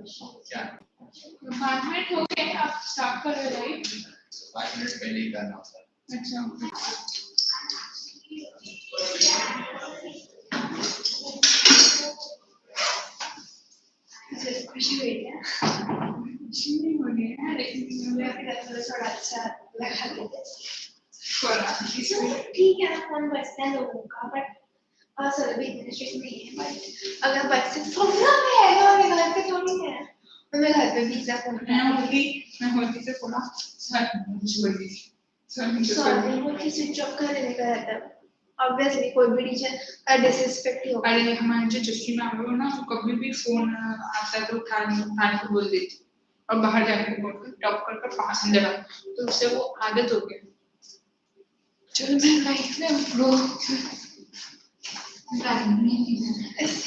क्या 5 मिनट हो गए, आप स्टार्ट कर रहे हो राइट? 5 मिनट पहले ही करना होता है। अच्छा खुशी हुई क्या? खुशी नहीं हो रही है लेकिन मुझे थोड़ा अच्छा लगा इसमें ठीक है ना, फोन बचता है लोगों का, बट सर भी इतने स्ट्रिक्ट नहीं है। बट अगर बच्चे थोड़ा है और घर पे थोड़ी है, मैं घर पे भी ऐसा फोन मैं होती से थोड़ा सर छोड़ दी सॉरी वो कि स्विच ऑफ कर देने का रहता है। ऑब्वियसली कोई भी टीचर डिसरिस्पेक्ट ही होगा। अरे हमारे जो जस्सी मैम है ना, वो कभी भी फोन आता है तो उठाने को बोल देती और बाहर जाने को बोलकर टॉप कर पास अंदर आ, तो उससे वो आदत हो गई। चलो मैं लाइफ में ब्रो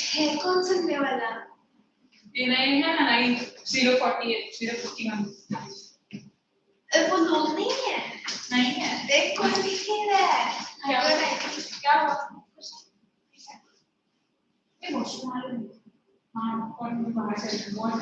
है कौन सा लेने वाला? ये नहीं है ना, नहीं 048 051 वो लोग नहीं है, नहीं है। देख कौन दिख रहा है? क्या क्या हुआ? ये वॉशरूम वाले हाँ कौन बाहर से बहुत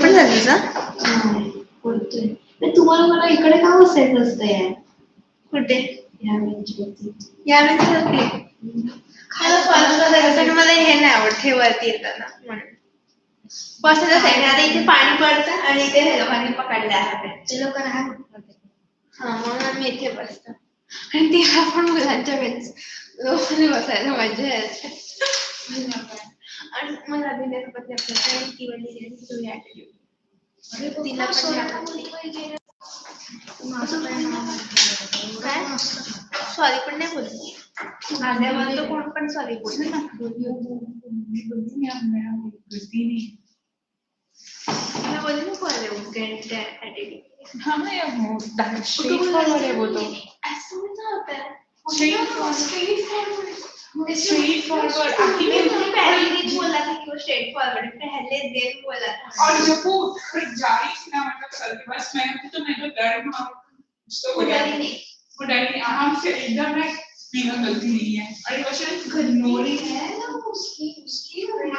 पण झालीस ना? बोलतोय तुम्हाला मला इकडे का बसायचं असतंय? कुठे? या बेंचवरती खायला सॉल्व करायचं मला हे नाही आवडत, हे वरती येताना म्हणून बसायचं आहे. आता इथे पाणी पडतं आणि इथे हे लोकांनी पकडले आहे, ते लोक राहत हा म्हणून मी इथे बसतो. आणि ते आपण मुलांच्या वेळेस लोकांनी बसायला मजा येते. आणि मला अभिनयासोबत आपल्याला ती वाली तुम्ही ऍटिट्यूड तिला पण सॉरी पण नाही बोलली माझ्यावर तो कोण पण सॉरी बोलले ना. मैं बोली ना कॉल है वो गेट एटिट्यूड हाँ मैं वो स्ट्रेट फॉरवर्ड है वो तो ऐसा नहीं होता है स्ट्रेट फॉरवर्ड आखिर में पहले दिन बोला था कि वो स्ट्रेट फॉरवर्ड पहले दिन बोला था और जब वो जा रही थी ना मतलब सर के पास मैं तो डर में उसको वो डरी आराम से एकदम मैं बिना गलती नहीं है और क्वेश्चन इग्नोरिंग है ना उसकी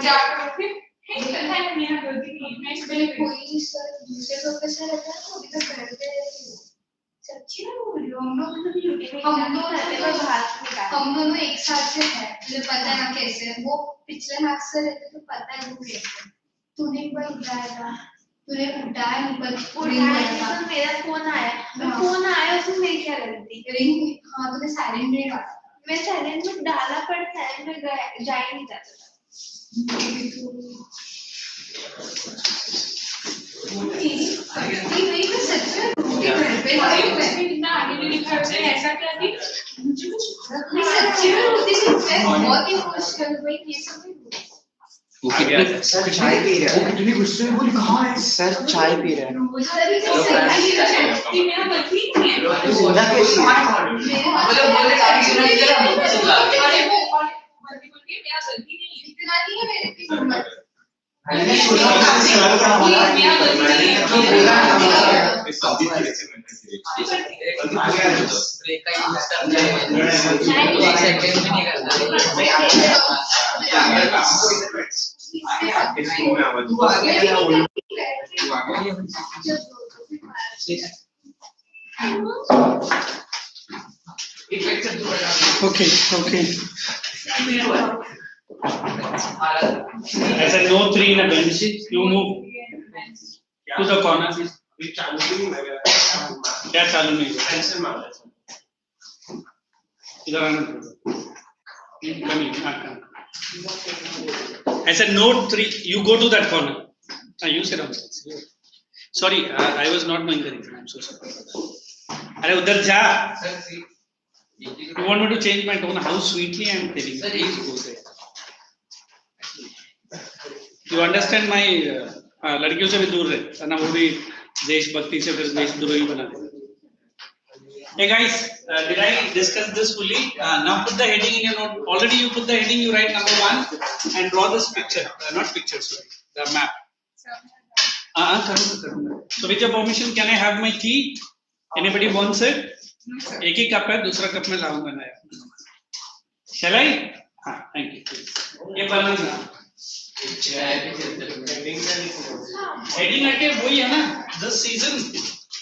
जाकर के हे पता है मेरा गलती नहीं मैं इसलिए कोई सर दूसरे प्रोफेसर रहता है तो अभी तक घर पे रहती हूँ सच्ची में बोल रही हूँ हम दोनों एक साथ से हैं तुझे पता है ना कैसे वो पिछले मैथ से रहते तो पता है वो कैसे तूने एक बार उठाया था तूने उठाया नहीं पर उठाया तो मेरा फोन आया फोन आया उसमें मेरी क्या गलती रिंग हाँ तूने साइलेंट में डाला मैं साइलेंट में डाला पर साइलेंट में जा ही नहीं जाता था मेरी तो सच में घर पे इतना आगे नहीं दिखा रहे ऐसा क्या थी मुझे कुछ सच्ची में रोती थी मैं बहुत इमोशनल हुई ये सब सर चाय पी रहा है। कितनी गुस्से में बोली कहाँ है? सर चाय पी रहा है। मेरा गलती नहीं है बोला कैसी है? बोले काफी सुना तेरा मुंह से ला अरे वो और बोल के मेरा गलती नहीं है इतना नहीं है मेरे पे हिम्मत मैंने सोचा था सर का हमारा मेरा गलती नहीं है जो बोला है हमारा इस शादी के आगे आ जाओ ब्रेक का यूज करना है एक सेकंड में नहीं Okay, okay. As I know three in a bench, you move to the corner. क्या चालू नहीं हुआ? इधर आना कमी I said note 3, you go to that corner. You sit down. Sorry, I was not knowing the reason. I'm so sorry. अरे उधर जा. You want me to change my tone? How sweetly I am telling you. Please go there. You understand my लड़कियों से भी दूर रहे, ना वो भी देशभक्ति से फिर देशद्रोही बना दे. Hey guys, did I discuss this fully? Now put the heading in your note. Already you put the heading. You write number 1 and draw this picture. Not picture, sorry, the map. So with your permission, can I have my tea? Anybody wants it? एक ही cup है, दूसरा cup में लाऊंगा ना. Shall I? हाँ, thank you. ये बनाना. Heading आके वही है ना? This season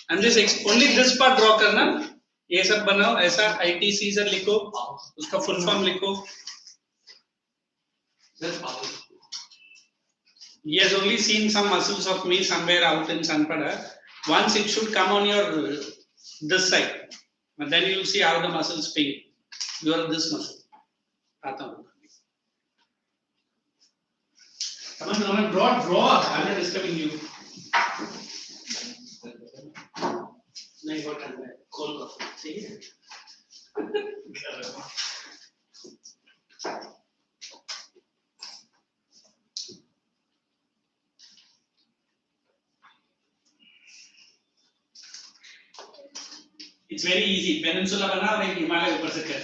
and this only this part draw करना. ये सब बनाओ ऐसा IT सीजन लिखो उसका फुल फॉर्म लिखो. He has only seen some muscles of me somewhere out in Sanpada. Once it should come on your this side, but then you will see how the muscles ping. You are this muscle. आता हूँ. Come on, draw. I'm not disturbing you. नहीं वो करना है. खोल कर. ठीक है. It's very easy. Peninsula बना और एक हिमालय ऊपर से कर.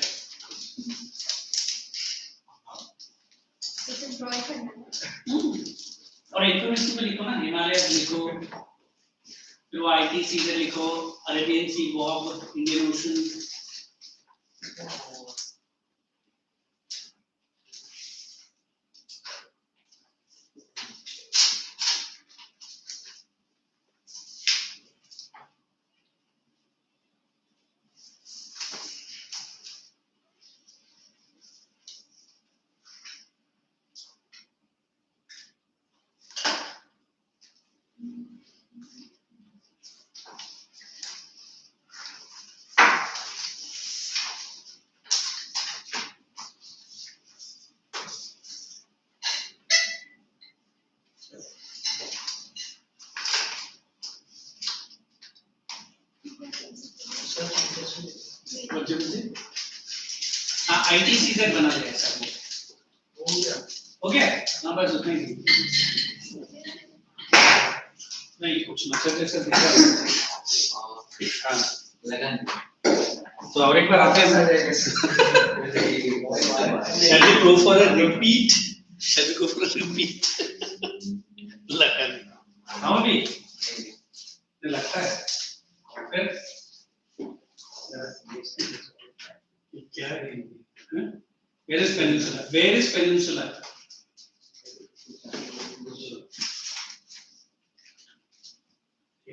और इन्फॉर्मेशन में लिखो ना, हिमालय लिखो, फिर IT सीजन लिखो, Arabian sea BoB, Indian ocean. IT season बना दिया सब. हो गया ना, बस उतना ही. नहीं कुछ मतलब जैसा दिखा. हाँ लगन तो और एक बार आते हैं. Shall we go for a repeat? लगन हाँ भी लगता है. फिर क्या है? Where is peninsula?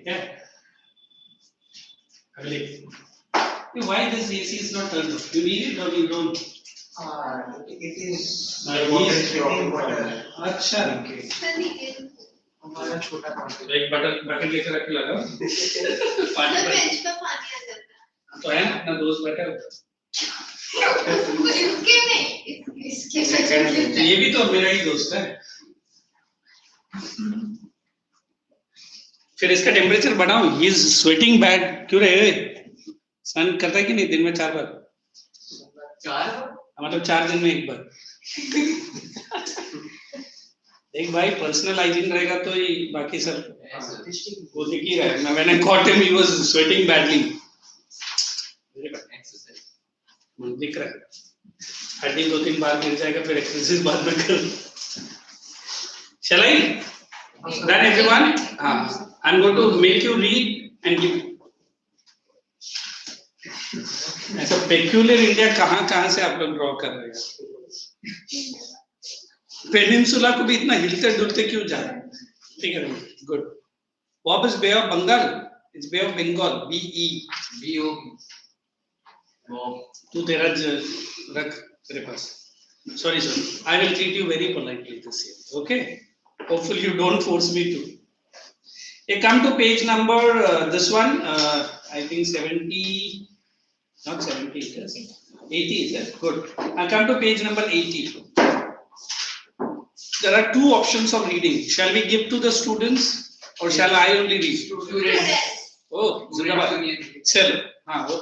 ठीक है अगले why this AC is not turned off? You need it or you don't? It is Heat. water. अच्छा हमारा छोटा कॉन्टेनर एक बकेट लेकर रख के लगाओ पानी भर बेंच पे पानी आ जाता है। तो है ना अपना दोस्त बैठा है इसके नहीं, इसके ये भी तो मेरा ही दोस्त है फिर इसका टेम्परेचर बढ़ाओ ही इज स्वेटिंग बैड क्यों रे सन करता है कि नहीं दिन में 4 बार 4 मतलब 4 दिन में 1 बार देख भाई पर्सनल हाइजीन रहेगा तो ही बाकी सब वो दिख ही रहा है ना when I cot him he was sweating badly दिख रहा है हर दिन 2-3 बार गिर जाएगा फिर एक्सरसाइज बाद में कर shall I done everyone I'm going to make you read and give ऐसा पेक्यूलर इंडिया कहाँ से आप लोग ड्रॉ कर रहे हैं पेनिनसुला को भी इतना हिलते डुलते क्यों जा रहे हैं ठीक है गुड वापस Bay of Bengal it's Bay of Bengal BE तू तेरा रख तेरे पास sorry I will treat you very politely this year okay hopefully you don't force me to come to page number this one I think 70 not 70 yes 80 is it good I come to page number 80 there are 2 options of reading shall we give to the students or shall I only read oh जिंदाबाद चलो हाँ वो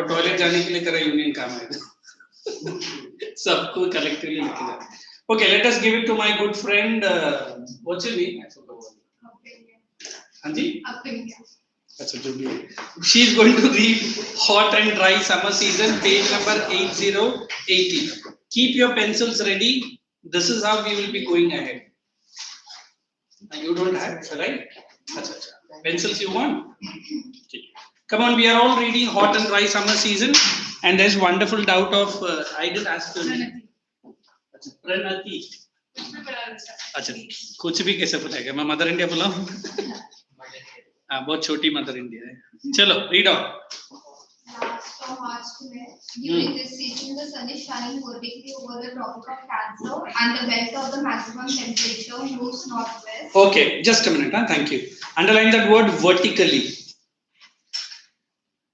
toilet जाने के लिए तेरा union काम है सबको कलेक्टिवली लिखे जाए okay let us give it to my good friend what's your name हाँ जी अच्छा जो भी है she is going to read hot and dry summer season page number 8080 keep your pencils ready this is how we will be going ahead you don't have right अच्छा pencils you want okay. Come on we are all reading hot and dry summer season and there's wonderful doubt of I did ask you अच्छा प्रणति अच्छा कुछ भी कैसे बुलाएगा मैं mother India बुलाऊं हाँ बहुत छोटी मदर इंडिया है चलो read out Last from March to May, during this season, the sun is shining vertically over the Tropic of Cancer, and the belt of the maximum temperature moves northwest. Okay, just a minute. Thank you. Underline that word vertically.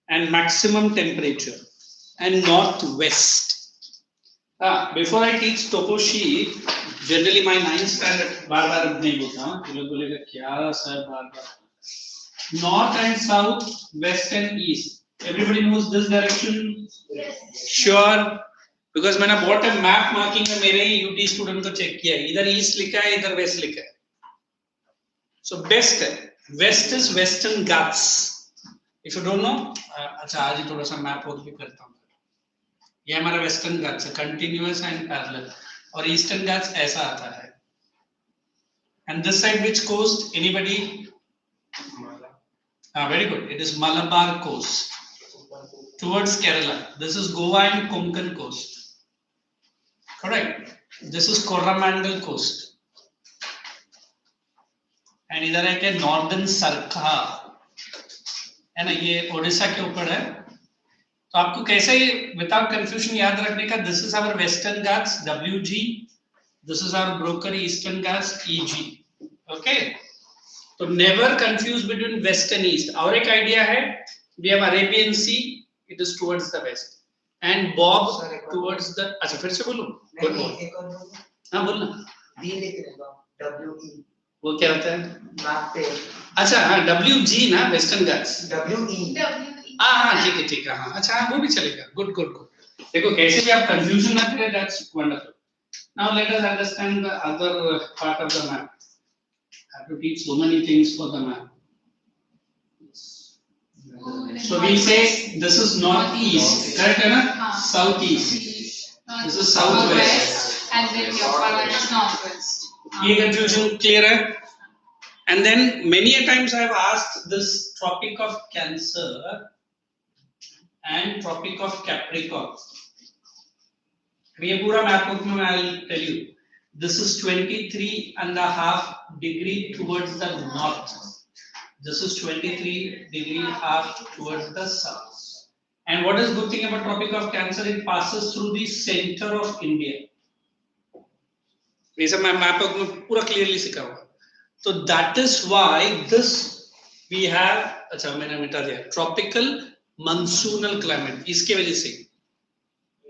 And maximum temperature. And northwest. Before I teach topo sheet, generally my 9th standard बार-बार नहीं बोलता हूँ. ये लोग बोलेगा क्या sir बार-बार. North and south, west and east. Everybody knows this direction? Yes. Sure. Because मैंने bought a map marking में मेरे ही UT student को check किया है. इधर east लिखा है, इधर west लिखा है. So best है. West is Western Ghats. If you don't know, अच्छा आज ही थोड़ा सा map work भी करता हूँ. ये हमारा Western Ghats है, continuous and parallel. और Eastern Ghats ऐसा आता है. And this side which coast? Anybody? Very good. It is Malabar coast. Towards Kerala. This is Goa and Konkan coast. Correct. This is Coromandel coast. And इधर है क्या Northern Sarkha. है ना ये ओडिशा के ऊपर है. तो आपको कैसे without confusion याद रखने का this is our Western Ghats WG. This is our broker Eastern Ghats EG. Okay. So never confuse between west and east. और एक idea है we have Arabian Sea. It is towards the west and Bob towards the अच्छा फिर से बोलूं नहीं एक और बोलो हाँ बोलना D लिख देगा WE वो क्या होता है मैप पे अच्छा हाँ WG ना Western Ghats WE हाँ ठीक है हाँ अच्छा हाँ वो भी चलेगा good देखो कैसे भी आप confusion ना करें that's wonderful. Now let us understand the other part of the map. I have to teach so many things for the map. So we say this is northeast, correct है ना? Southeast. This is southwest. And then your one is northwest. ये confusion clear है? And then many a times I have asked this Tropic of Cancer and Tropic of Capricorn. ये पूरा map book में I will tell you. This is 23.5 degree towards the north. This is 23 half towards the south. And what is good thing about Tropic of Cancer? It passes through the center of India. ये सब मैं map में पूरा clearly सिखा हुआ. So that is why this we have. अच्छा मैंने मिटा दिया. Tropical monsoonal climate. इसके वजह से.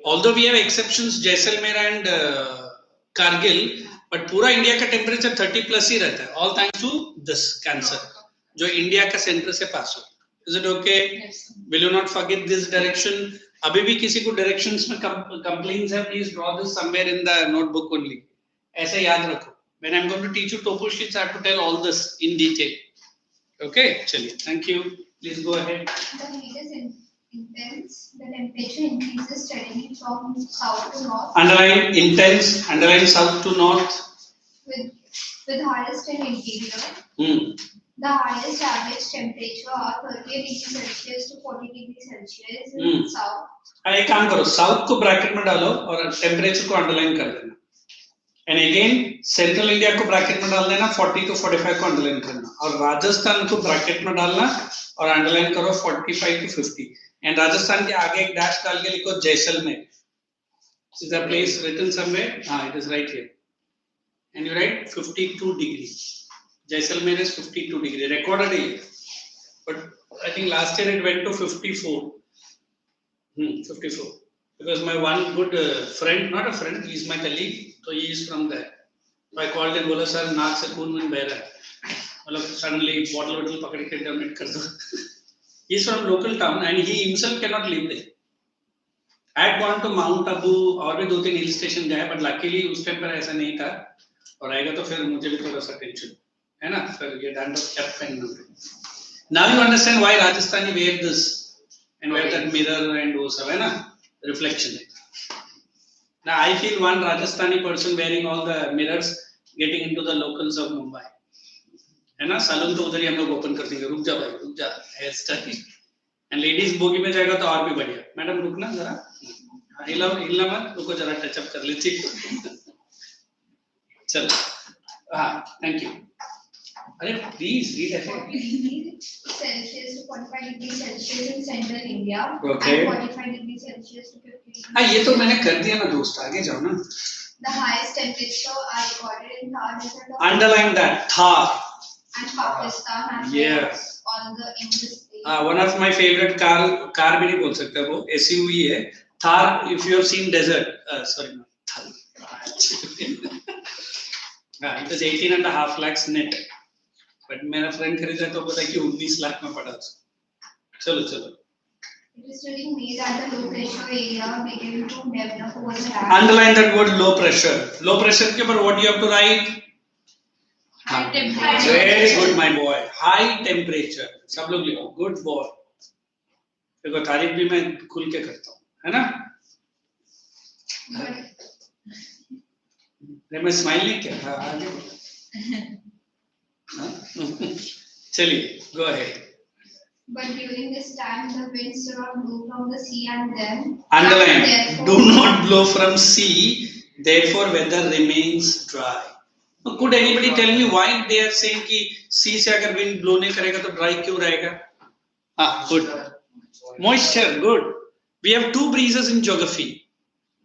Although we have exceptions, Jaisalmer and Kargil, but पूरा इंडिया का टेम्परेचर 30 प्लस ही रहता है. All thanks to this cancer, जो इंडिया का सेंटर से पास हो. Is it okay? Yes. Will you not forget this direction? अभी भी किसी को directions में complaints है, please draw this somewhere in the notebook only. ऐसे याद रखो. When I'm going to teach you topo sheets, I have to tell all this in detail. Okay, चलिए. Thank you. Please go ahead. The heat is intense. The temperature increases steadily from south to north. Underline intense. Underline south to north. With highest in interior. The highest average temperature are 38 degrees Celsius to 40 degrees Celsius in south. एक काम करो, south को bracket में डालो और temperature को underline कर देना. एंड अगेन सेंट्रल इंडिया को ब्रैकेट में डाल देना, 40 to 45 को अंडरलाइन करना, और राजस्थान को ब्रैकेट में डालना और अंडरलाइन करो 45 to 50. एंड राजस्थान के आगे एक डैश डाल के लिखो Jaisalmer. Is the place written somewhere? It is right here. And you write 52 degrees. Jaisalmer is 52 degree recorded here, but I think last year it went to 54. 54. Because my one good friend, not a friend, he is my colleague, so he is from there. So I called him, बोला sir नाक से खून में बह रहा है, मतलब suddenly bottle पकड़ के donate कर दो. He is from local town and he himself cannot live there. I had gone to Mount Abu और भी 2-3 hill station गए, but luckily उस टाइम पर ऐसा नहीं था, और आएगा तो फिर मुझे भी थोड़ा सा टेंशन है ना, फिर ये डैंड ऑफ कैप पहनना. Now you understand why Rajasthani wear this and wear that mirror and वो सब है ना, reflection. Now I feel one Rajasthani person wearing all the mirrors getting into the locals of Mumbai, है ना. Salon तो उधर ही हम लोग ओपन कर देंगे. रुक जा भाई, रुक जा, hair style. And ladies bogie में जाएगा तो और भी बढ़िया. मैडम रुकना जरा, हिलना मत, रुको जरा, टच अप कर लेती. चलो, हाँ, थैंक यू. अरे please read ahead. 40 degrees Celsius to 45 degrees Celsius in central India. Okay. And 45 degrees Celsius to 50 degrees. हाँ, ये तो मैंने कर दिया ना दोस्त, आगे जाओ ना. The highest temperature are recorded in Thar desert of Underline that, Thar. and Pakistan and Yes. on the Indus Sea. One of my favorite car भी नहीं बोल सकता वो, SUV है. Thar, if you have seen desert, sorry not Thar. It is 18.5 lakhs net. But मेरा friend खरीदा तो बोला कि 19 लाख में पड़ा. चलो. It is studying made at the low pressure area beginning to develop over the land. Underline that word low pressure. Low pressure के ऊपर what you have to write? High temperature. Very good my boy. High temperature. सब लोग लिखो. Good boy. देखो तारीफ भी मैं खुल के करता हूँ, है ना? मैं स्माइल नहीं किया. आगे. चलिए, go ahead. But during this time, the winds do not blow from the sea and then. Underline. and therefore- Do not blow from sea. Therefore, weather remains dry. Could anybody tell me why they are saying कि sea से अगर wind blow नहीं करेगा तो dry क्यों रहेगा? Good. Moisture. Good. We have two breezes in geography.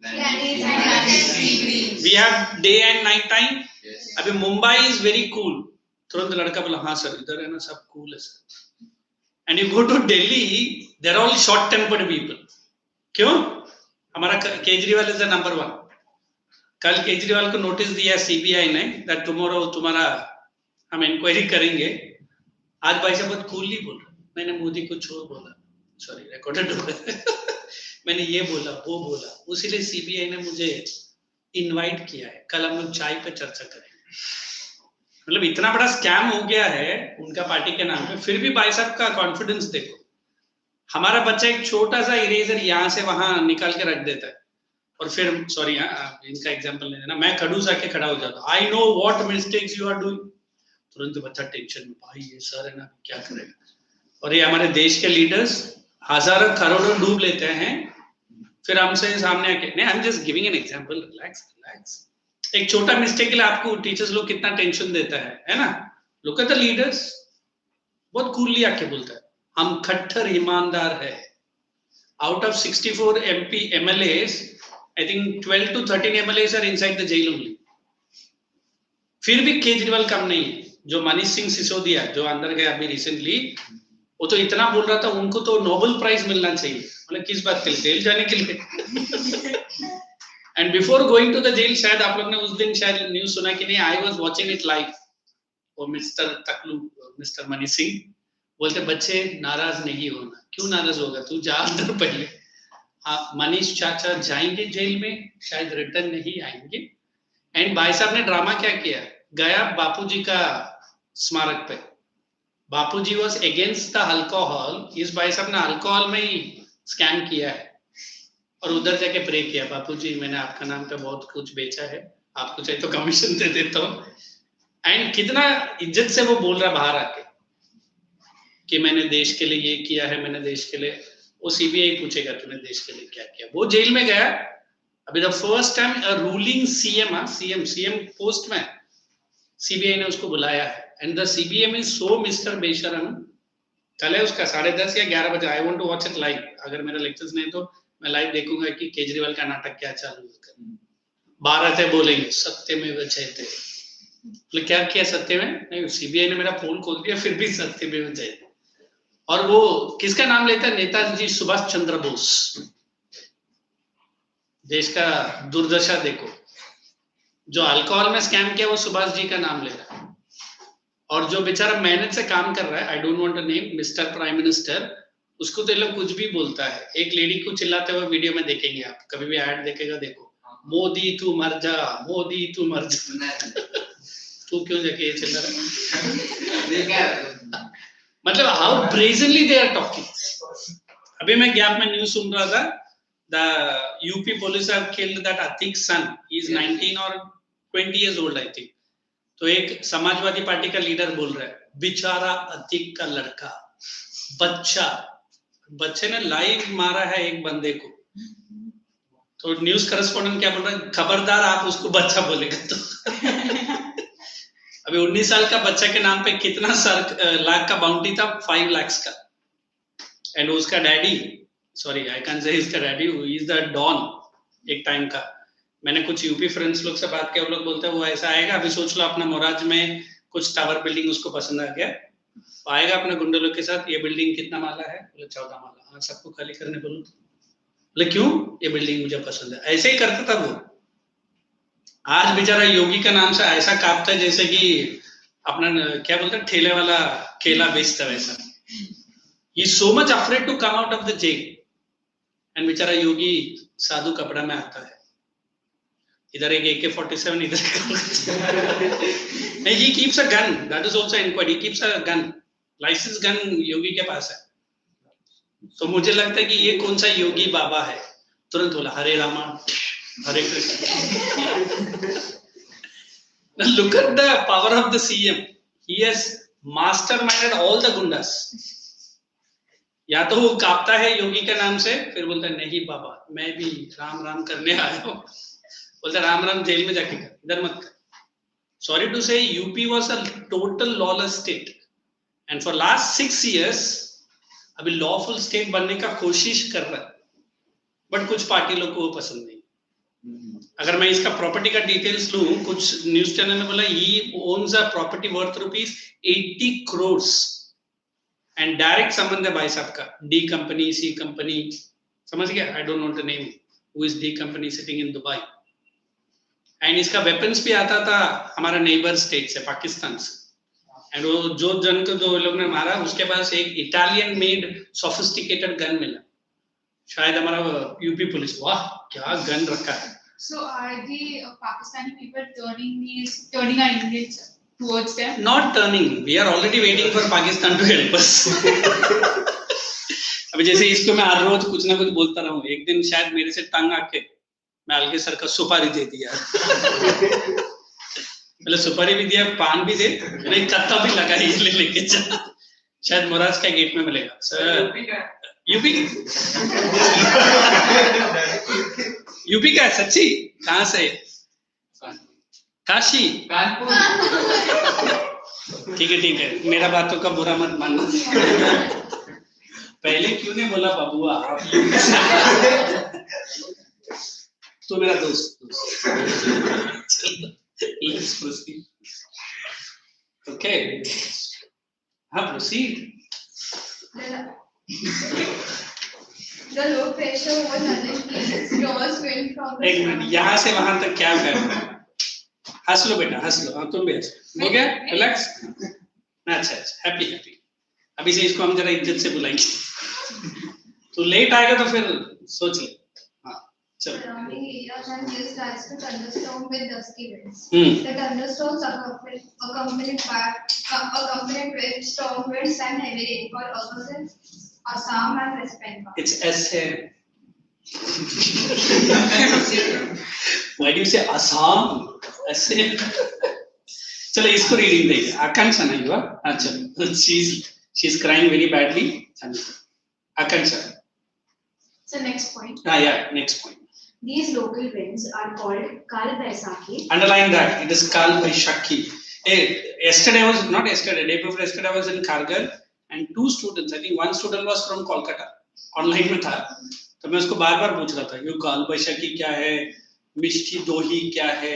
Planet and sea breeze. We have day and night time. Yes. अभी Mumbai is very cool. तुरंत लड़का बोला हाँ सर इधर है ना सब cool है sir. And you go to Delhi, they're all short-tempered people. क्यों? हमारा Kejriwal is the number one. कल केजरीवाल को नोटिस दिया CBI ने that tomorrow तुम्हारा हम इंक्वायरी करेंगे. आज भाई साहब बहुत कूल नहीं बोल रहा. मैंने मोदी को छोड़ बोला, सॉरी रिकॉर्डेड हो रहा है. मैंने ये बोला वो बोला, उसीलिए CBI ने मुझे इनवाइट किया है. कल हम लोग चाय पे चर्चा करेंगे. मतलब इतना बड़ा स्कैम हो गया है उनका पार्टी के नाम पे, फिर भी भाई साहब का कॉन्फिडेंस देखो. हमारा बच्चा एक छोटा सा इरेजर यहाँ से वहां निकाल के रख देता है और फिर सॉरी इनका एग्जांपल नहीं देना, मैं खड़ूस आके खड़ा हो जाता. I know what mistakes you are doing. तुरंत बच्चा टेंशन में, भाई ये सर है ना क्या करेगा. और ये हमारे देश के लीडर्स हजारों करोड़ों डूब लेते हैं, फिर हमसे सामने आके नहीं. I am just giving an example. Relax. एक छोटा मिस्टेक के लिए आपको टीचर्स लोग कितना टेंशन देता है ना. लुक एट द लीडर्स, बहुत कूलली आके बोलता है हम खट्टर ईमानदार है। Out of 64 MP MLAs, I think 12 to 13 MLAs are inside the jail only. फिर भी केजरीवाल कम नहीं है। जो मनीष सिंह सिसोदिया जो अंदर गया अभी रिसेंटली, वो तो इतना बोल रहा था उनको तो नोबेल प्राइज मिलना चाहिए। मतलब किस बात के लिए? जेल जाने के लिए। And before going to the jail, शायद आप लोग ने उस दिन शायद न्यूज सुना कि नहीं, I was watching it live. और मिस्टर तकलू, मिस्टर मनीष सिंह बोलते बच्चे नाराज नहीं होना। क्यों नाराज होगा? तू जा अंदर पहले। हाँ, मनीष चाचा जाएंगे जेल में, शायद रिटर्न नहीं आएंगे। एंड भाई साहब ने ड्रामा क्या किया, गया बापूजी का स्मारक पे। बापूजी वाज अगेंस्ट द अल्कोहल, इस भाई साहब ने अल्कोहल में ही स्कैम किया है और उधर जाके प्रे किया, बापूजी मैंने आपका नाम पे बहुत कुछ बेचा है, आपको चाहिए तो कमीशन दे देता हूँ। एंड कितना इज्जत से वो बोल रहा बाहर आके कि मैंने देश के लिए ये किया है, मैंने देश के लिए। वो सीबीआई पूछेगा तूने देश के लिए क्या किया। वो जेल में गया अभी the first time a ruling CM post में सीबीआई ने उसको बुलाया है। And the CBM is so mister बेशरम। कल है उसका 10:30 या 11 बजे। I want to watch it live. अगर मेरा लेक्चर्स नहीं तो मैं लाइव देखूंगा कि केजरीवाल का नाटक क्या चालू है। 12 से बोलेंगे सत्य में जयते। तो क्या किया सत्य में? नहीं, सीबीआई ने मेरा फोन खोल दिया फिर भी सत्य में जयते। और वो किसका नाम लेता है? नेताजी सुभाष चंद्र बोस। देश का दुर्दशा देखो। जो अल्कोहल में स्कैम किया वो सुभाष जी का नाम ले रहा है। और जो बेचारा मेहनत से काम कर रहा है, I don't want to name, mister prime minister, उसको तो ये लोग कुछ भी बोलता है। एक लेडी को चिल्लाते हुए वीडियो में देखेंगे आप, कभी भी ऐड देखेगा देखो, मोदी तू मर जा, मोदी तू मर जा। तू क्यों जाके ये चिल्ला रहा है? मतलब how brazenly they are talking. अभी मैं गैप में न्यूज सुन रहा था, the UP police have killed that Atiq son, he is 19 और 20 years old आई थिंक। तो एक समाजवादी पार्टी का लीडर बोल रहा है बेचारा अतिक का लड़का, बच्चे ने लाइव मारा है एक बंदे को। तो न्यूज करस्पॉन्डेंट क्या बोल रहा है, खबरदार आप उसको बच्चा बोलेगा तो। अभी 19 साल का बच्चा के नाम पे कितना लाख का बाउंटी था? 5 lakhs का। एंड उसका daddy, sorry I can say इसका डैडी, इज द डॉन एक टाइम का। मैंने कुछ यूपी फ्रेंड्स लोग से बात किया, वो लोग बोलते हैं वो ऐसा आएगा। अभी सोच लो अपना मोराज में कुछ टावर बिल्डिंग उसको पसंद आ गया, आएगा अपने गुंडे लोग के साथ, ये बिल्डिंग कितना माला है? बोले 14 माला। हाँ, सबको खाली करने बोलो। बोले क्यों? ये बिल्डिंग मुझे पसंद है। ऐसे ही करता था वो। आज बेचारा योगी का नाम से ऐसा कांपता है जैसे कि अपना क्या बोलते हैं, ठेले वाला केला बेचता वैसा। He so much afraid to come out of the jail. And बेचारा योगी साधु कपड़ा में आता है, इधर एक AK-47, इधर नहीं, he keeps a gun, that is also inquired, he keeps a gun, license gun योगी के पास है। तो मुझे लगता है कि ये कौन सा योगी बाबा है। तुरंत बोला हरे रामा हरे Krishna. Look at the power of the CM, he has masterminded all the gundas। या तो वो कांपता है योगी के नाम से, फिर बोलता है नहीं बाबा मैं भी राम राम करने आया हूँ। बोलता राम राम जेल में जाके कर, इधर मत कर। सॉरी टू से UP was a total lawless state and for last 6 years अभी लॉफुल स्टेट बनने का कोशिश कर रहा है, बट कुछ पार्टी लोग को वो पसंद नहीं। अगर मैं इसका प्रॉपर्टी का डिटेल्स लूं, कुछ न्यूज चैनल ने बोला he owns a property worth ₹80 crores and direct संबंध है भाई साहब का डी कंपनी सी कंपनी, समझ गया? I don't want to name who is D company sitting in Dubai. And इसका वेपन्स भी आता था हमारा नेबर स्टेट से, पाकिस्तान से। एंड वो जो जन को जो लोग ने मारा उसके पास एक इटालियन मेड सोफिस्टिकेटेड गन मिला। शायद हमारा यूपी पुलिस, वाह क्या गन रखा है। So are the Pakistani people turning our Indians towards them? Not turning, we are already waiting for Pakistan to help us। अभी जैसे इसको मैं हर रोज कुछ ना कुछ बोलता रहूं, एक दिन शायद मेरे से तंग आके मैं अलगे सर का सुपारी दे दिया। मतलब सुपारी भी दिया, पान भी दे, मैंने कत्ता भी लगा, ये लेके जा, शायद मोराज का गेट में मिलेगा। सर यूपी का है सच्ची? कहाँ से? काशी, कानपुर। ठीक है, मेरा बातों का बुरा मत मानना। पहले क्यों नहीं बोला बबुआ आप? तो मेरा दोस्त। Let's proceed. Okay. हाँ, proceed. The low pressure was unleashed. Jaws went from the एक मिनट, यहाँ से वहां तक क्या है? हंस लो बेटा, हंस लो। हाँ, तुम भी हंस। हो गया? रिलैक्स। अच्छा, हैप्पी। अभी से इसको हम जरा इज्जत से बुलाएंगे। तो लेट आएगा तो फिर सोच ले। हाँ, चलो। Surrounding areas and this starts to thunderstorm with dusky winds. Hmm. The thunderstorms accompanied with storm winds and heavy rainfall opposite Assam and West Bengal. It's SM. Why do you say Assam? SM. चलो इसको reading देंगे। आकांक्षा नहीं हुआ? अच्छा, she's crying very badly. Akansha. So next point. Yeah, next point. These local winds are called Kal Baisakhi. Underline that. It is Kal Baishakhi. Day before yesterday, I was in Kargil and two students, I think one student was from Kolkata. Online में था, तो मैं उसको बार-बार पूछ रहा था, ये काल बैशाखी क्या है, मिष्टी दोही क्या है,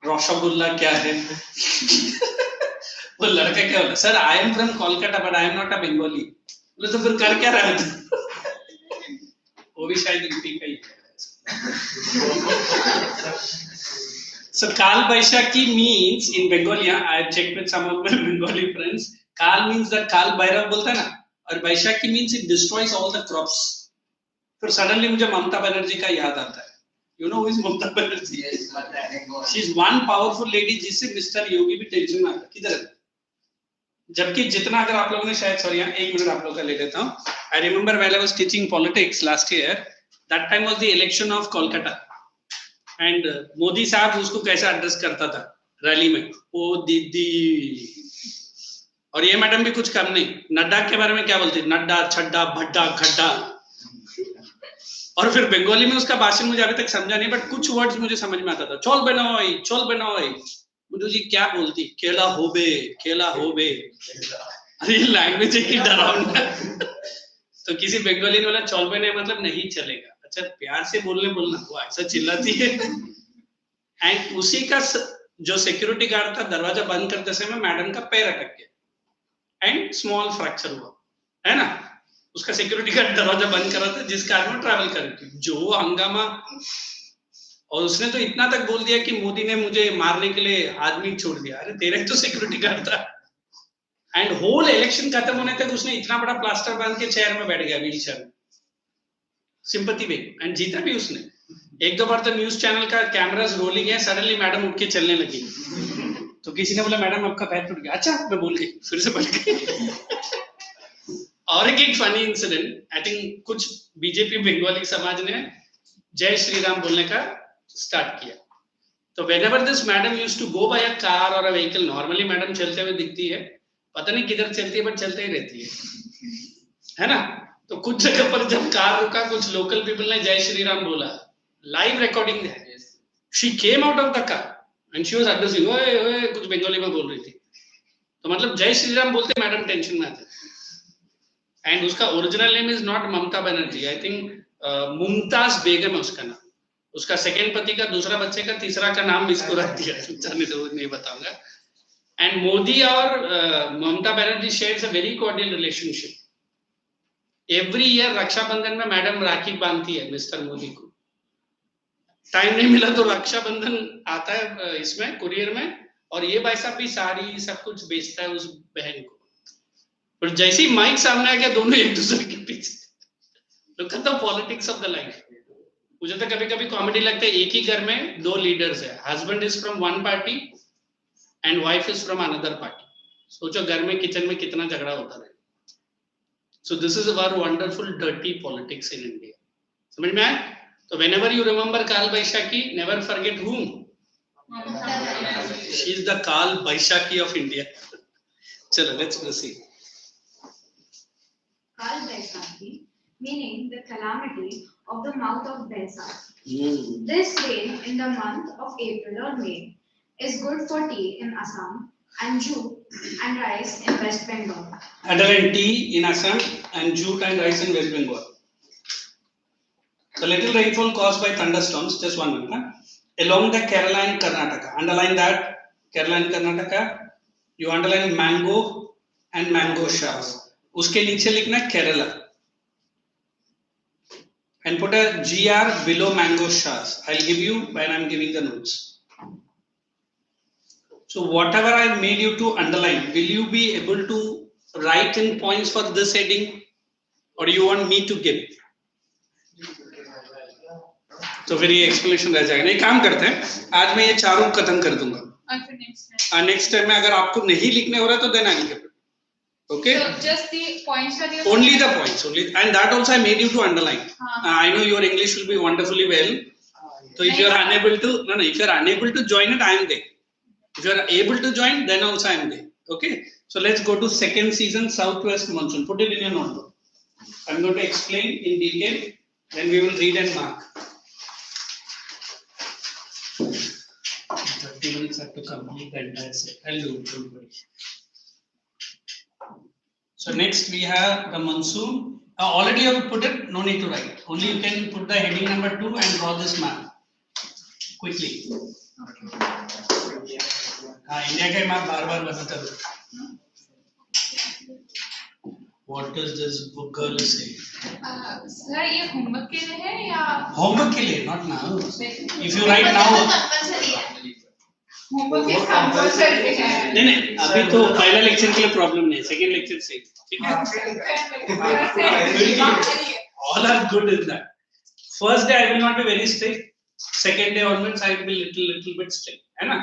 रसगुल्ला क्या है? वो लड़का क्या बोला? Sir, I am from Kolkata, but I am not a Bengali. बोले तो फिर कर क्या रहा है? वो भी शायद यूपी का ही है। So Kal Baishakhi means in Bengali, I have checked with some of my Bengali friends. Kal means that Kal Bhairav बोलता है ना, और Baishakhi means it destroys all the crops. फिर suddenly मुझे ममता बनर्जी का याद आता है. You know who is Mamata Banerjee? Yes, She is one powerful lady जिससे मिस्टर योगी भी टेंशन में आता है. किधर है? जबकि जितना अगर आप लोगों ने शायद सॉरी यहाँ एक मिनट आप लोगों का ले लेता हूँ. I remember while I was teaching politics last year, that time was the election of Kolkata. And Modi साहब उसको कैसे एड्रेस करता था रैली में, ओ दीदी, और ये मैडम भी कुछ कम नहीं, नड्डा के बारे में क्या बोलती, नड्डा छड्डा भड्डा खड्डा, और फिर बंगाली में उसका भाषण मुझे अभी तक समझा नहीं, बट कुछ वर्ड्स मुझे समझ में आता था, चोल बनाओ, मुझे जी क्या बोलती, केला होबे, अरे लैंग्वेज की डरावना। तो किसी बंगाली ने बोला चोल बने मतलब नहीं चलेगा, अच्छा प्यार से बोलना, वो ऐसा चिल्लाती है। एंड उसी का जो सिक्योरिटी गार्ड था दरवाजा बंद करते समय मैडम का पैर अटक गया एंड स्मॉल फ्रैक्चर हुआ, है ना, उसका सिक्योरिटी गार्ड दरवाजा बंद कर रहा था जिस कार में ट्रैवल कर रही थी, जो हंगामा, और उसने तो इतना तक बोल दिया कि मोदी ने मुझे मारने के लिए आदमी छोड़ दिया, अरे तेरा ही तो सिक्योरिटी गार्ड था। एंड होल इलेक्शन खत्म होने तक उसने इतना बड़ा प्लास्टर बांध के चेयर में बैठ गया, व्हील चेयर में, सिंपैथी में, एंड जीता भी उसने। एक दो बार तो न्यूज चैनल का कैमरास रोलिंग है, सडनली मैडम उठ के चलने लगी, तो किसी ने बोला मैडम आपका पैर टूट गया, अच्छा मैं बोल गई, फिर से बैठ गई। और एक फनी इंसिडेंट, आई थिंक कुछ बीजेपी बंगाली समाज ने जय श्री राम बोलने का स्टार्ट किया, तो whenever this madam used to go by a car or a vehicle, normally madam चलते हुए दिखती है, पता नहीं किधर चलती है बट चलते ही रहती है ना। तो कुछ जगह पर जब कार रुका, कुछ लोकल पीपल ने जय श्री राम बोला, लाइव रिकॉर्डिंग है, she came out of the car and she was addressing, ओए कुछ बंगाली में बोल रही थी, तो मतलब जय श्री राम बोलते मैडम टेंशन में आते। एंड उसका original name is not Mamata Banerjee, I think Mumtaz Begum है उसका नाम, उसका सेकंड पति का, दूसरा बच्चे का, तीसरा का नाम इसको रख दिया, नहीं बताऊंगा। एंड मोदी और Mamata Banerjee shares a very cordial relationship. Every year Rakshabandhan में मैडम राखी बांधती है मिस्टर मोदी को, टाइम नहीं मिला तो रक्षाबंधन आता है इसमें कुरियर में, और ये भाई साहब भी साड़ी सब कुछ बेचता है उस बहन को, पर जैसे ही माइक सामने आ गया दोनों एक दूसरे के पीछे। Look at the politics of the life. मुझे तो कभी कभी कॉमेडी लगता है, एक ही घर में दो लीडर्स है, husband is from one party and wife is from another party, सोचो घर में किचन में कितना झगड़ा होता है। So this is our wonderful dirty politics in India. समझ में आया? तो whenever you remember Kal Baishakhi, never forget whom? She is the Kal Baishakhi of India. चलो, let's proceed. Kal Baisakhi, meaning the calamity of the mouth of Baisakh. This rain in the month of April or May is good for tea in Assam, Anju and rice in West Bengal. Underline tea in Assam and jute and rice in West Bengal. The little rainfall caused by thunderstorms, just one minute, along the Kerala and Karnataka. Underline that, Kerala and Karnataka. You underline mango and mango showers. Uske niche likhna Kerala. And put a GR below mango showers. I'll give you when I'm giving the notes. So whatever I made you to underline, will you be able to write in points for this heading, or do you want me to give? तो फिर ये explanation रह जाएगा. नहीं काम करते हैं. आज मैं ये चारों खत्म कर दूंगा. Next time में अगर आपको नहीं लिखने हो रहा तो then I'll give it. Okay. So just the points that you. Only the points, only, and that also I made you to underline. I know your English will be wonderfully well. So if you are unable to, if you are unable to join it, I am there. If you are able to join, then also I am there. Okay. So let's go to second season Southwest monsoon. Put it in your notebook. I am going to explain in detail. Then we will read and mark. 30 minutes have to complete the entire set. I'll do it. Don't worry. So next we have the monsoon. Already you have put it. No need to write. Only you can put the heading number 2 and draw this map quickly. India का map बार-बार बनाता हूँ. What does this book girl say? Sir, ये homework के लिए है या? Homework के लिए, not now. If you write now. Homework is compulsory है. नहीं अभी तो पहला लेक्चर के लिए प्रॉब्लम नहीं है. सेकंड लेक्चर से ठीक है. All are good in that. First day I will not be very strict. Second day onwards I will be little bit strict. है ना?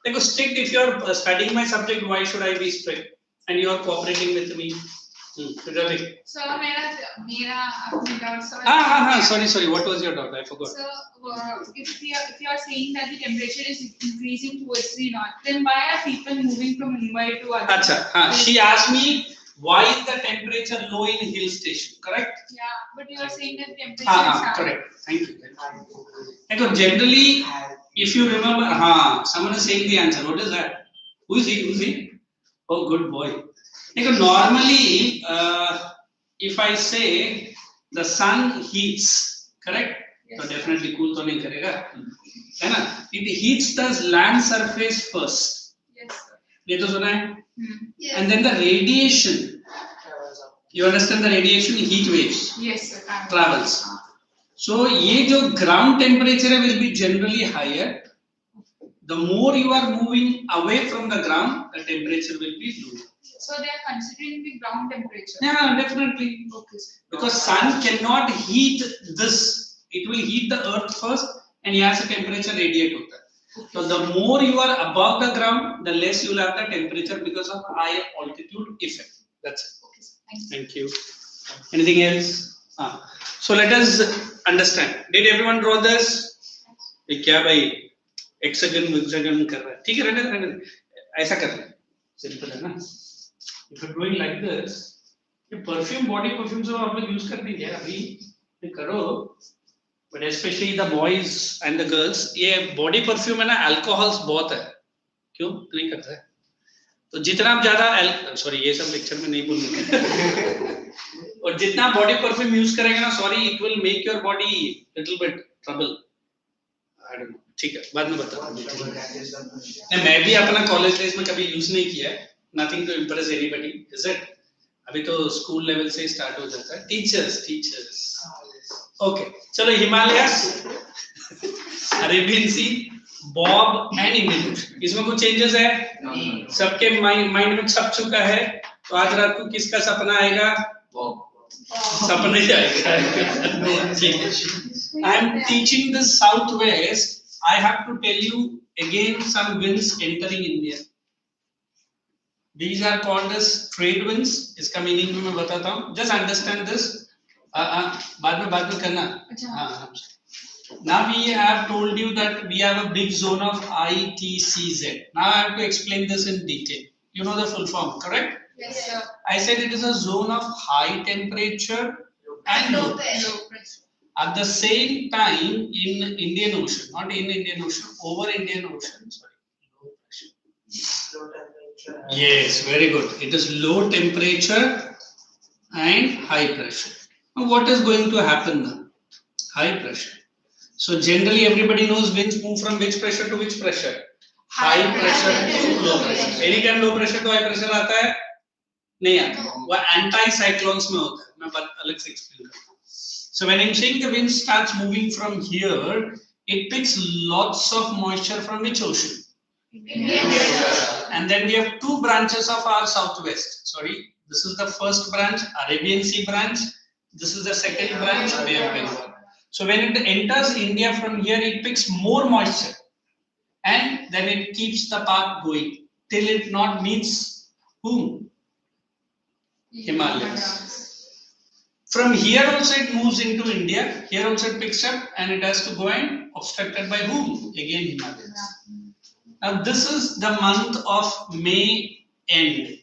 देखो strict if you are studying my subject, why should I be strict? And you are cooperating with me. So मेरा अपने doubt Sorry. What was your doubt? I forgot. So if you are saying that the temperature is increasing towards the north, then why are people moving from Mumbai to other? Acha, she asked me why is the temperature low in hill station? Correct? Yeah, but you are saying that temperature is high. Correct. Thank you. So generally, if you remember, someone is saying the answer. What is that? Who is he? Oh, good boy. Normally, if I say the sun heats, correct? Yes. So definitely cool to nahi karega. है ना? It heats the land surface first. Yes, sir. ये तो सुना है? Yes. And then the radiation. You understand the radiation? Heat waves. Yes, sir. Travels. So ये जो ground temperature will be generally higher. The more you are moving away from the ground, the temperature will be lower. So they are considering the ground temperature. Yeah, definitely. Okay, sir. Because sun cannot heat this. It will heat the earth first, and यहाँ से temperature radiate होता है. So the more you are above the ground, the less you will have the temperature because of high altitude effect. That's it. Okay, sir. Thank you. Thank you. Anything else? So let us understand. Did everyone draw this? ये क्या भाई? Hexagon कर रहा है. ठीक है, रहने ऐसा कर ले. Simple है ना? If you're doing like this, ये perfume, body perfume सब आप लोग use करते हैं अभी ये करो. But especially the boys and the girls, ये body perfume है ना, alcohols बहुत है. क्यों? नहीं करता है. तो जितना आप ज़्यादा sorry ये सब lecture में नहीं बोलूँगा. और जितना body perfume use करेंगे ना, sorry, it will make your body little bit trouble. I don't know. ठीक है, बाद में बताओ. नहीं मैं भी अपना college days में कभी use नहीं किया है. Nothing to impress anybody, is it? अभी तो school level से start हो जाता है. Teachers. Okay, चलो Himalayas, Arabian Sea, Bob and Indian Ocean. इसमें कुछ changes है? सबके mind में छप चुका है. तो आज रात को किसका सपना आएगा? सपने ही आएगा. I am teaching the Southwest. I have to tell you again some winds entering India. These are called as trade winds. इसका meaning भी मैं बताता हूँ. Just understand this. बाद में करना. Now we have told you that we have a big zone of ICSE. Now I have to explain this in detail. You know the full form, correct? Yes, sir. I said it is a zone of high temperature and low pressure. Low pressure. At the same time, in Indian Ocean, not in Indian Ocean, over Indian Ocean, sorry, low pressure. Yes, very good. It is low temperature and high pressure. Now, what is going to happen now? High pressure. So generally, everybody knows winds move from which pressure to which pressure? High pressure to low pressure. Any time low pressure to high pressure आता है? नहीं आता. वो anti cyclones में होता है. मैं बात अलग से explain करूँगा. So when I'm saying the wind starts moving from here, it picks lots of moisture from which ocean? And then we have two branches of our southwest. Sorry, this is the first branch, Arabian Sea branch. This is the second branch, Bay of Bengal. So when it enters India from here, it picks more moisture, and then it keeps the path going till it not meets whom? Himalayas. From here also it moves into India. Here also it picks up, and it has to go and obstructed by whom? Again Himalayas. Now this is the month of May end.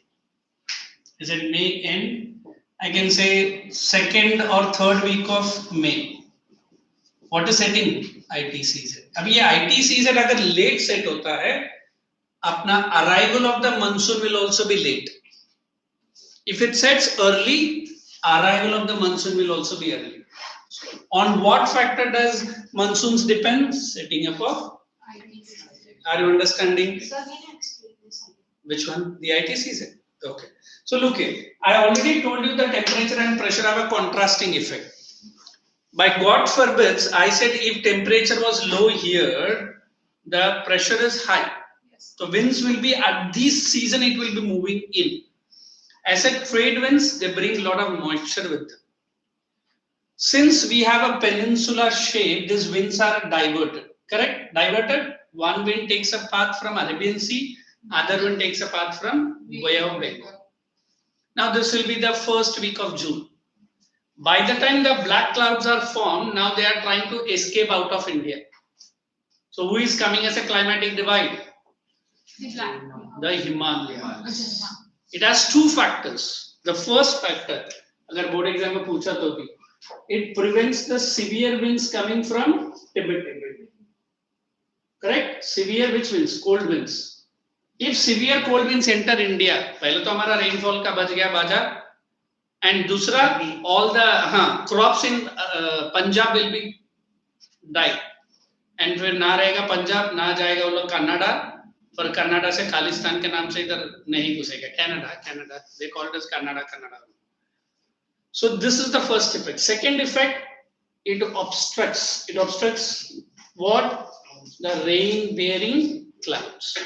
Is it May end? I can say second or third week of May. What is setting? IT season. अब ये IT season अगर late set होता है, अपना arrival of the monsoon will also be late. If it sets early, arrival of the monsoon will also be early. On what factor does monsoons depend? Setting up of. Are you understanding? Which one? The IT season. Okay. So look here. I already told you the temperature and pressure have a contrasting effect. By God forbids, I said if temperature was low here, the pressure is high. So winds will be at this season, it will be moving in. I said trade winds, they bring a lot of moisture with them. Since we have a peninsular shape, these winds are diverted. Correct? Diverted. One wind takes a path from Arabian Sea, other wind takes a path from Bay of Bengal. Now this will be the first week of June. By the time the black clouds are formed, now they are trying to escape out of India. So who is coming as a climatic divide? The Himalayas. It has two factors. The first factor, अगर board exam में पूछा तो भी, it prevents the severe winds coming from Tibet. Correct? Severe which winds? Cold winds. If severe cold winds enter India, पहले तो हमारा rainfall का बच गया बाजा. And दूसरा, all the crops in Punjab will be die. And फिर ना रहेगा पंजाब, ना जाएगा वो लोग कनाडा, पर कनाडा से खालिस्तान के नाम से इधर नहीं घुसेगा. Canada, they call it as Canada. So this is the first effect. Second effect, it obstructs what? The rain-bearing clouds.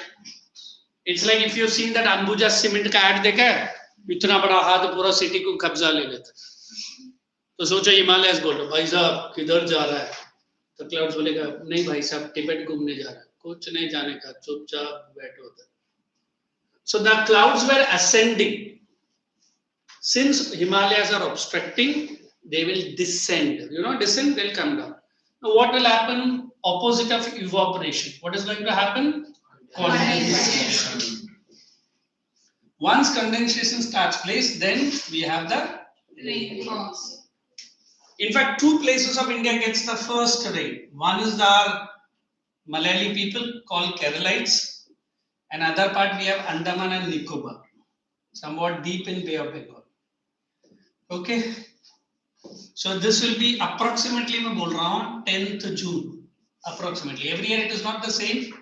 It's like if you've seen that Ambuja cement का ad देखा है, इतना बड़ा हाथ पूरा सिटी को कब्जा ले लेता है. तो सोचो हिमालयस बोलो भाई साहब किधर जा रहा है, तो क्लाउड्स बोलेगा नहीं भाई साहब तिब्बत घूमने जा रहा है, कुछ नहीं जाने का, चुपचाप बैठो उधर. So the clouds were ascending. Since Himalayas are obstructing, they will descend. You know, descend, they'll come down. Now what will happen? Opposite of evaporation. What is going to happen? Condensation. Once condensation starts place, then we have the rainfall. In fact, two places of India gets the first rain. One is the Malayali people called Keralites, and other part we have Andaman and Nicobar, somewhat deep in Bay of Bengal. Okay, so this will be approximately, मैं बोल रहा हूँ 10th June, approximately. Every year it is not the same.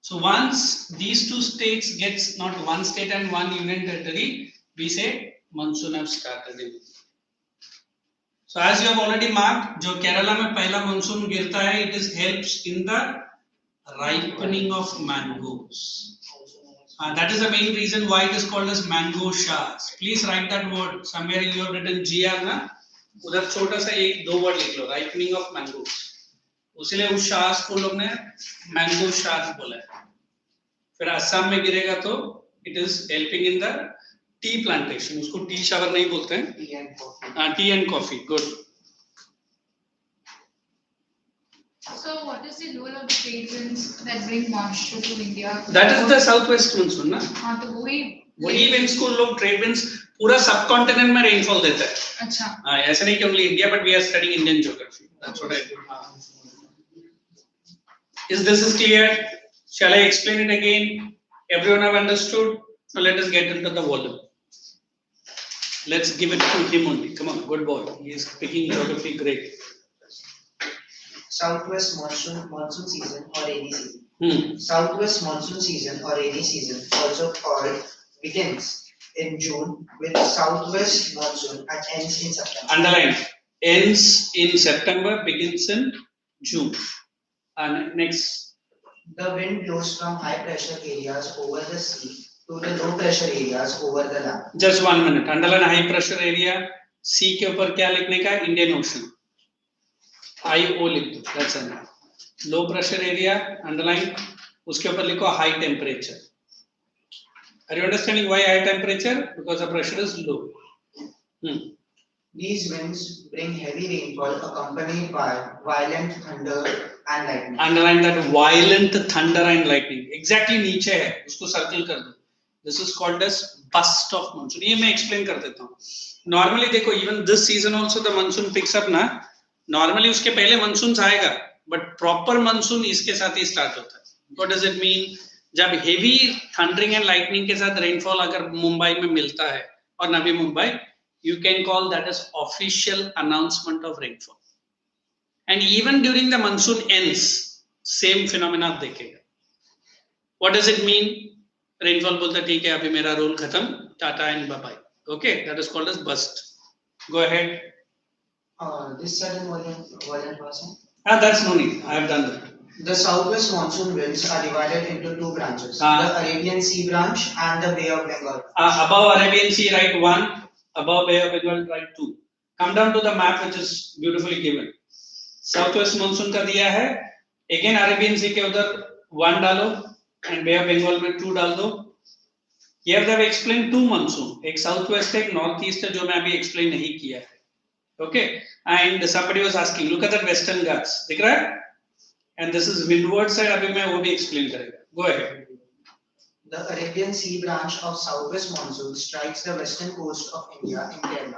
So once these two states gets not one state and one union territory, we say monsoon have started in. So as you have already marked, जो केरला में पहला monsoon गिरता है, it is helps in the ripening of mangoes. That is the main reason why it is called as mango showers. Please write that word. Somewhere you have written GR ना, उधर छोटा सा एक दो word लिख लो, ripening of mangoes. उसलिए उस showers को लोग ने mango showers बोला है. फिर असम में गिरेगा तो it is helping in the tea plantation. उसको tea shower नहीं बोलते हैं. Tea and coffee. Good. So what is the role of the trade winds that bring moisture to India? That is the southwest monsoon ना. हाँ तो वही winds को लोग trade winds पूरा subcontinent में rainfall देता है. अच्छा. ऐसा नहीं कि only India, but we are studying Indian geography. That's what I do. Is this clear? Shall I explain it again? Everyone have understood? Now let us get into the volume. Let's give it to him only. Come on, good boy. He is picking geography great. Southwest monsoon season or rainy season. Southwest monsoon season or rainy season, also called, begins in June with southwest monsoon and ends in September. Underline. Ends in September, begins in June. And next. The wind blows from high pressure areas over the sea to the low pressure areas over the land. Just 1 minute. Underline high pressure area. C के ऊपर क्या लिखने का? Indian Ocean. IO लिख दो. That's enough. Low pressure area. Underline. उसके ऊपर लिखो high temperature. Are you understanding why high temperature? Because the pressure is low. These winds bring heavy rainfall accompanied by violent thunder and lightning. Underline that violent thunder and lightning. Exactly नीचे है. उसको circle कर दो. This is called as burst of monsoon. ये मैं explain कर देता हूँ. Normally देखो even this season also the monsoon picks up ना. Normally उसके पहले monsoons आएगा. But proper monsoon इसके साथ ही start होता है. What does it mean? जब heavy thundering and lightning के साथ rainfall अगर मुंबई में मिलता है और Navi Mumbai, you can call that as official announcement of rainfall. And even during the monsoon ends, same phenomena आप देखेगा. What does it mean? Rainfall बोलता ठीक है अभी मेरा रोल खत्म, Tata and bye bye. Okay, that is called as burst. Go ahead. This sudden violent person. That's no need. I have done that. The southwest monsoon winds are divided into two branches: the Arabian Sea branch and the Bay of Bengal. Above Arabian Sea, write 1. Above Bay of Bengal, write 2. Come down to the map, which is beautifully given. Southwest monsoon का दिया है. Again Arabian Sea के उधर 1 डालो and Bay of Bengal में 2 डाल दो. Here they have explained 2 monsoon. एक southwest है, एक northeast है जो मैं अभी explain नहीं किया है. Okay. And somebody was asking, look at that Western Ghats. दिख रहा है? And this is windward side. अभी मैं वो भी explain करेगा. Go ahead. The Arabian Sea branch of southwest monsoon strikes the western coast of India in Kerala.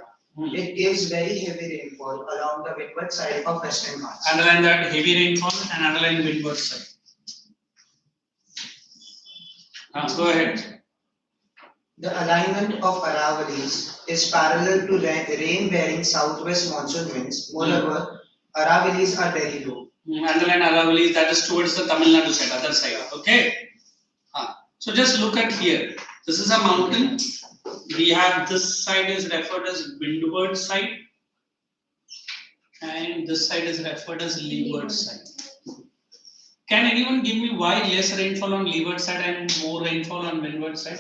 It gives very heavy rainfall along the windward side of Western Ghats. Underline that heavy rainfall and underline windward side. Go ahead. The alignment of Aravallis is parallel to rain-bearing southwest monsoon winds. Moreover, Aravallis are very low. Underline Aravallis, that is towards the Tamil Nadu side, other side. Okay. So just look at here. This is a mountain. We have this side is referred as windward side, and this side is referred as leeward side. Can anyone give me why less rainfall on leeward side and more rainfall on windward side?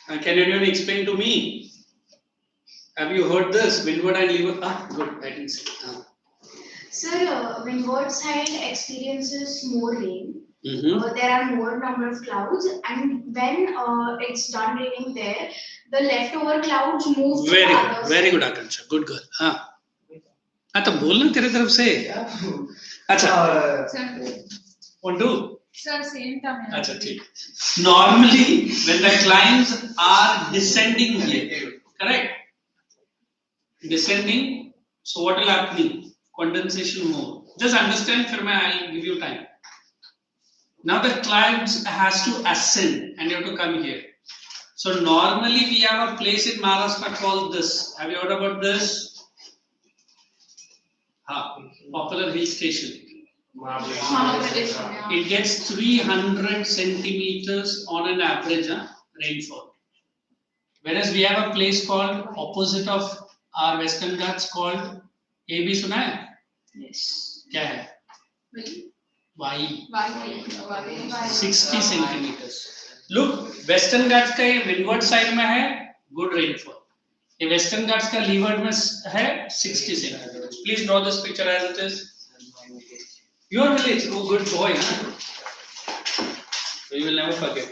Can anyone explain to me? Have you heard this? Windward and leeward? Good. I didn't see. Sir, windward side experiences more rain. There are more number of clouds, and when it's done raining there, the leftover clouds move to Very the good. other Very side. good, Akansha. Good girl. तो बोलना तेरे तरफ से. अच्छा. One, two. Sir, same time. अच्छा ठीक. Normally, when the clouds are descending here, correct? Descending. So what will happen? Condensation more. Just understand. फिर मैं I'll give you time. Now the clouds has to ascend and you have to come here. So normally we have a place in Maharashtra called this. Have you heard about this? Popular hill station. It gets 300 centimeters on an average rainfall. Whereas we have a place called opposite of our Western Ghats called AB सुना है? Yes. क्या है? Why? 60 centimeters. Look, Western Ghats का ये windward side में है good rainfall. ये Western Ghats का leeward में है 60 centimeters. Please draw this picture as it is. Your village, oh good boy, huh? So you will never forget.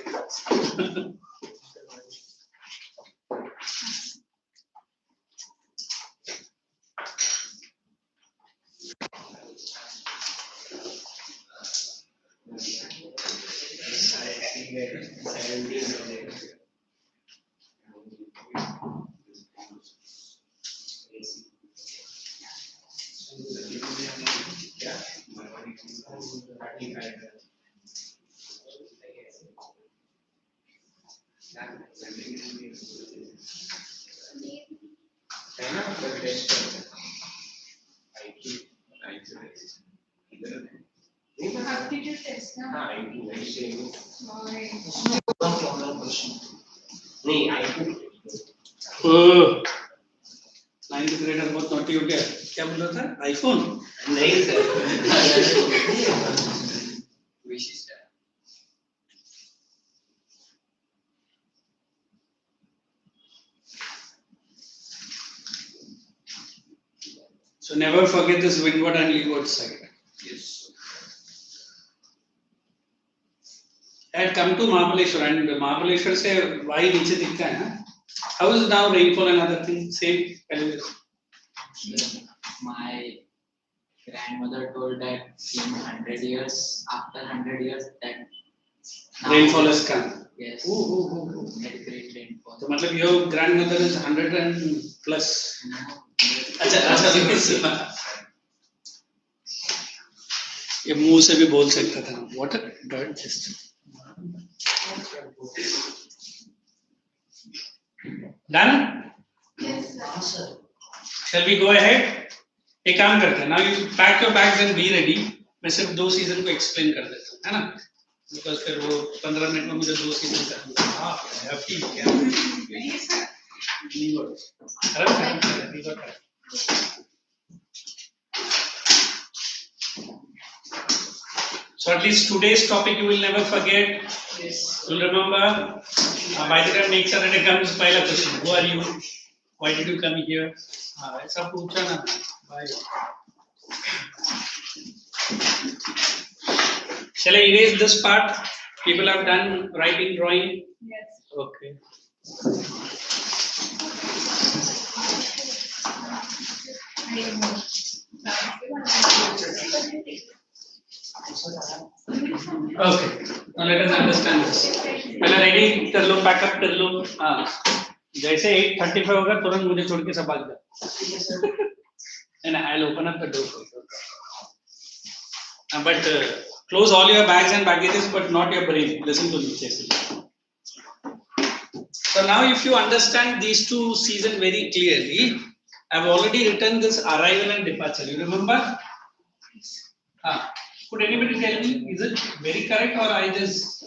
है ना टेस्ट Aptitude test ना. हाँ IQ वही सेम Sorry. नहीं IQ 9th ग्रेडर बहुत नोटी हो गया, क्या बोल रहा था? आईफोन? नहीं सर विशिष्ट So never forget this windward and leeward side. yes I had come to Mahabaleshwar and Mahabaleshwar से वाई नीचे दिखता है ना? How is now rainfall and other things? Same elevation. My grandmother told that in 100 years, after 100 years, that now- Rainfall has come. Yes. Very great rainfall. तो मतलब your grandmother is 100 and plus. अच्छा अच्छा ये मुंह से भी बोल सकता था. What a dirt system. Done? Yes, sir. Shall we go ahead? एक काम करते हैं. Now you pack your bags and be ready. मैं सिर्फ 2 सीजन को explain कर देता हूँ, है ना? Because फिर वो 15 मिनट में मुझे 2 सीजन करना है. हाँ, हैप्पी क्या? Yes, sir. So at least today's topic you will never forget. Yes. You'll remember. By the time next Saturday comes, पहला question. Who are you? Why did you come here? ऐसा पूछा ना. Bye. Shall I erase this part? People have done writing, drawing. Yes. Okay. Okay. Now let us understand this. पहले ready कर लो, pack up कर लो. हाँ. जैसे 8:35 होगा तुरंत मुझे छोड़ के सब भाग जाओ. And I'll open up the door for you. But close all your bags and baggages, but not your brain. Listen to me carefully. So now, if you understand these two seasons very clearly, I've already written this arrival and departure. You remember? Could anybody tell me, is it very correct or I just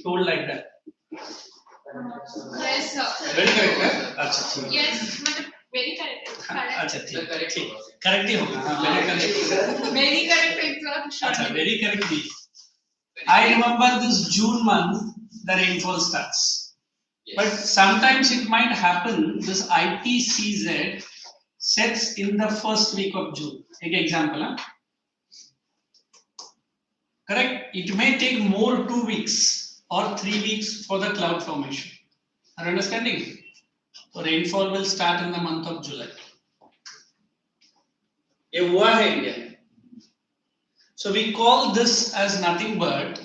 told like that? Yes, sir. Very correct, right? अच्छा ठीक. Yes, मतलब very correct. अच्छा ठीक. Correct ही होगा. हाँ, very correct. Very correct है तो अच्छा, very correct he. I remember this June month, the rainfall starts. But sometimes it might happen, this ICSE sets in the first week of June. Take example, huh? Correct? It may take more 2 weeks or 3 weeks for the cloud formation. Are you understanding? So rainfall will start in the month of July. ये हुआ है India. So we call this as nothing but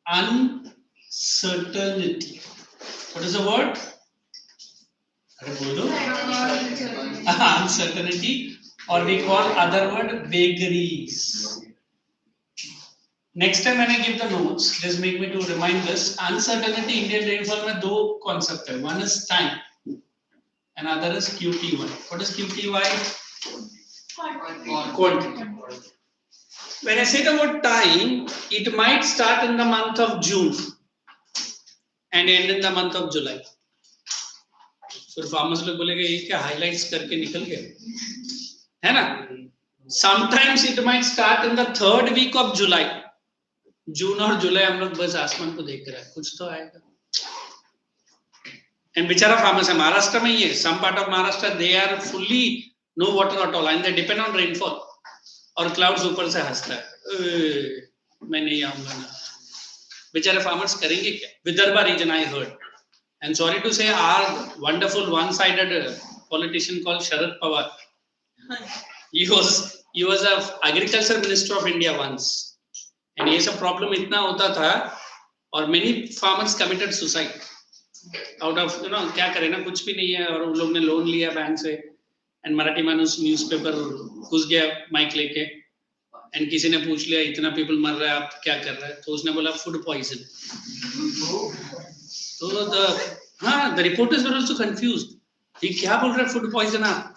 uncertainty. What is the word? Uncertainty, or we call other word vagaries. Next time when I give the notes, just make me to remind this. Uncertainty Indian rainfall में दो concept है. One is time, and other is QTY. What is QTY? Quantity. When I say the word time, it might start in the month of June and end in the month of July. फिर farmers लोग बोलेंगे ये क्या highlights करके निकल गए, है ना? Sometimes it might start in the 3rd week of July. जून और जुलाई हम लोग बस आसमान को देख रहे हैं, कुछ तो आएगा. And बेचारा farmers है महाराष्ट्र में ही है. Some part of Maharashtra they are fully no water at all and they depend on rainfall. और clouds ऊपर से हंसता है, मैं नहीं आऊंगा ना. बेचारे farmers करेंगे क्या? Vidarbha region I heard. And sorry to say, our wonderful one-sided politician called Sharad Pawar, he was a agriculture minister of India once, and ये सब problem इतना होता था, और many farmers committed suicide out of क्या करें ना, कुछ भी नहीं है, और उन लोग ने loan लिया बैंक से, and मराठी मानुस newspaper घुस गया mic लेके, एंड किसी ने पूछ लिया इतना पीपल मर रहा है आप क्या कर रहा है, तो उसने बोला फूड पॉइजन. तो the reporters were also confused, ये क्या बोल रहा है फूड पॉइजन आप.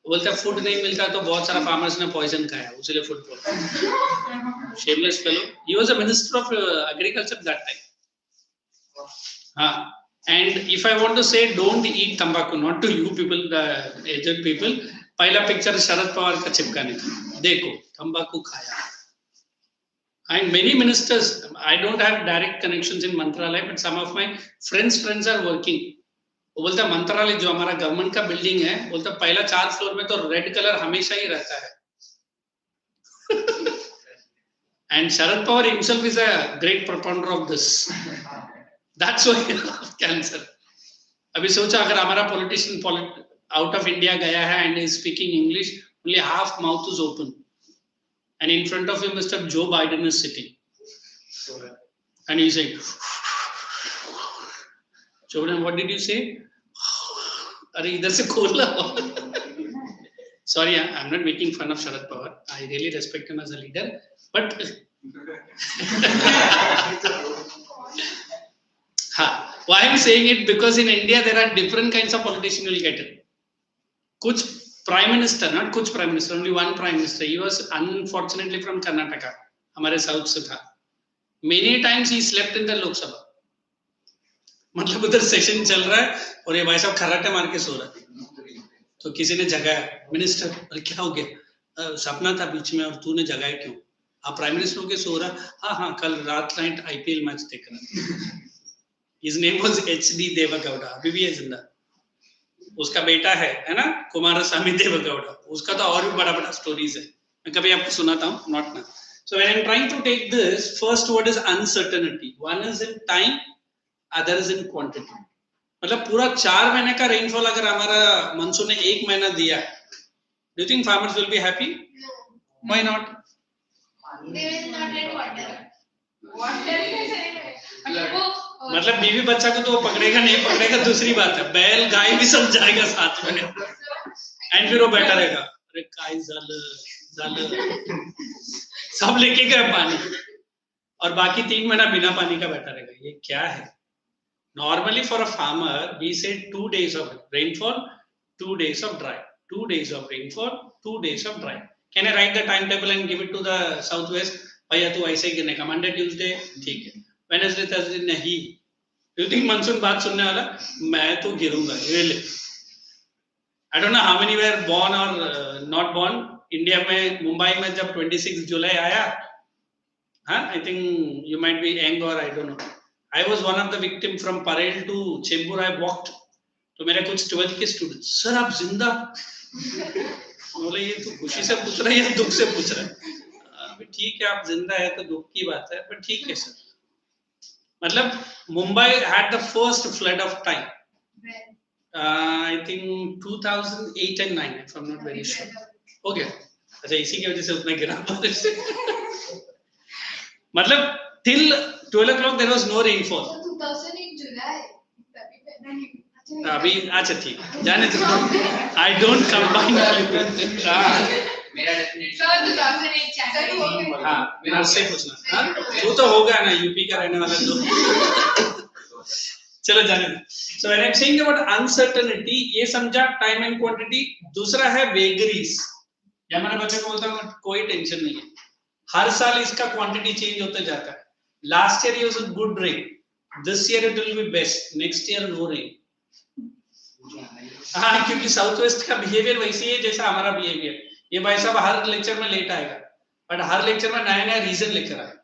बोलता है फूड नहीं मिलता तो बहुत सारा फार्मर्स ने पॉइजन खाया उसलिए food poison. Shameless fellow. He was a minister of agriculture that time. हाँ. And if I want to say don't eat tobacco, not to you people, the aged people, पहला पिक्चर शरद पवार का चिपकाने का, देखो तंबाकू खाया. And many ministers, I don't have direct connections in मंत्रालय, but some of my friends are working. वो बोलता मंत्रालय जो हमारा गवर्नमेंट का बिल्डिंग है, बोलता पहला 4 फ्लोर में तो रेड कलर हमेशा ही रहता है. And Sharad Pawar himself is a great propounder of this. That's why cancer. अभी सोचा अगर हमारा politician out of India गया है and is speaking English, only half mouth is open, and in front of him Mr. Joe Biden is sitting, and he's saying, Joe Biden, what did you say? अरे इधर से खोला. Sorry, I'm not making fun of Sharad Pawar. I really respect him as a leader, but why I'm saying it, because in India there are different kinds of politicians you'll get it. Kuch prime minister, not kuch prime minister, only one prime minister. He was unfortunately from Karnataka, हमारे south से था. Many times he slept in the Lok Sabha. मतलब उधर session चल रहा है और ये भाई साहब खर्राटे मार के सो रहा है, तो किसी ने जगाया, मिनिस्टर अरे क्या हो गया, सपना था बीच में और तूने जगाया क्यों, आप प्राइम मिनिस्टर होके सो रहा. हाँ कल रात नाइट IPL मैच देख रहा. His name was HD Deve Gowda, अभी भी है जिंदा. उसका बेटा है ना कुमारस्वामी देवगौड़ा, उसका तो और भी बड़ा बड़ा स्टोरीज है, मैं कभी आपको सुनाता हूँ, not now. So when I'm trying to take this, first word is uncertainty. One is in time, other is in quantity. मतलब पूरा 4 महीने का रेनफॉल अगर हमारा मानसून ने 1 महीना दिया, do you think farmers will be happy? No. Why not? They will not get water. मतलब बीवी बच्चा को तो वो पकड़ेगा नहीं पकड़ेगा दूसरी बात है, बैल गाय भी सब जाएगा साथ में, एंड फिर वो बैठा रहेगा, अरे काय झालं सब लेके गए पानी, और बाकी 3 महीना बिना पानी का बैठा रहेगा. ये क्या है? Normally for a farmer we say 2 days of rainfall, 2 days of dry, 2 days of rainfall, 2 days of dry. Can I write the timetable and give it to the southwest? भैया तू ऐसे गिने का, मंडे ट्यूसडे ठीक है, Wednesday Thursday नहीं. Do you think monsoon बात सुनने वाला? मैं तो गिरूंगा. Really? I don't know how many were born or not born. India में मुंबई में जब 26 जुलाई आया, हाँ, I think you might be young or I don't know. I was one of the victim from Parel to Chembur. I walked. तो मेरे कुछ 12th के students, sir आप जिंदा? बोले ये तो खुशी से पूछ रहा है या दुख से पूछ रहा है? अभी ठीक है आप जिंदा है तो दुख की बात है, पर ठीक है सर. मतलब Mumbai had the first flood of time. I think 2008 and 9 if I'm not very sure. हो गया. अच्छा इसी की वजह से उतना गिरा बारिश. मतलब till 12 o'clock there was no rainfall. 2008 July. अभी अच्छा ठीक जाने दो. I don't combine. मेरा डेफिनेशन सर 2008 हाँ मेरे से पूछना. हाँ वो तो होगा ना, यूपी का रहने वाला तो. चलो जाने दो. So when I'm saying about uncertainty, ये समझा time and quantity. दूसरा है vagaries. या मैंने बच्चे को बोलता हूँ कोई टेंशन नहीं है, हर साल इसका क्वांटिटी चेंज होते जाता है. Last year it was a good rain, this year it will be best, next year no rain. हाँ क्योंकि साउथ वेस्ट का बिहेवियर वैसी है जैसा हमारा बिहेवियर. ये भाई साहब हर लेक्चर में लेट आएगा, बट हर लेक्चर में नया नया रीजन लेकर आएगा.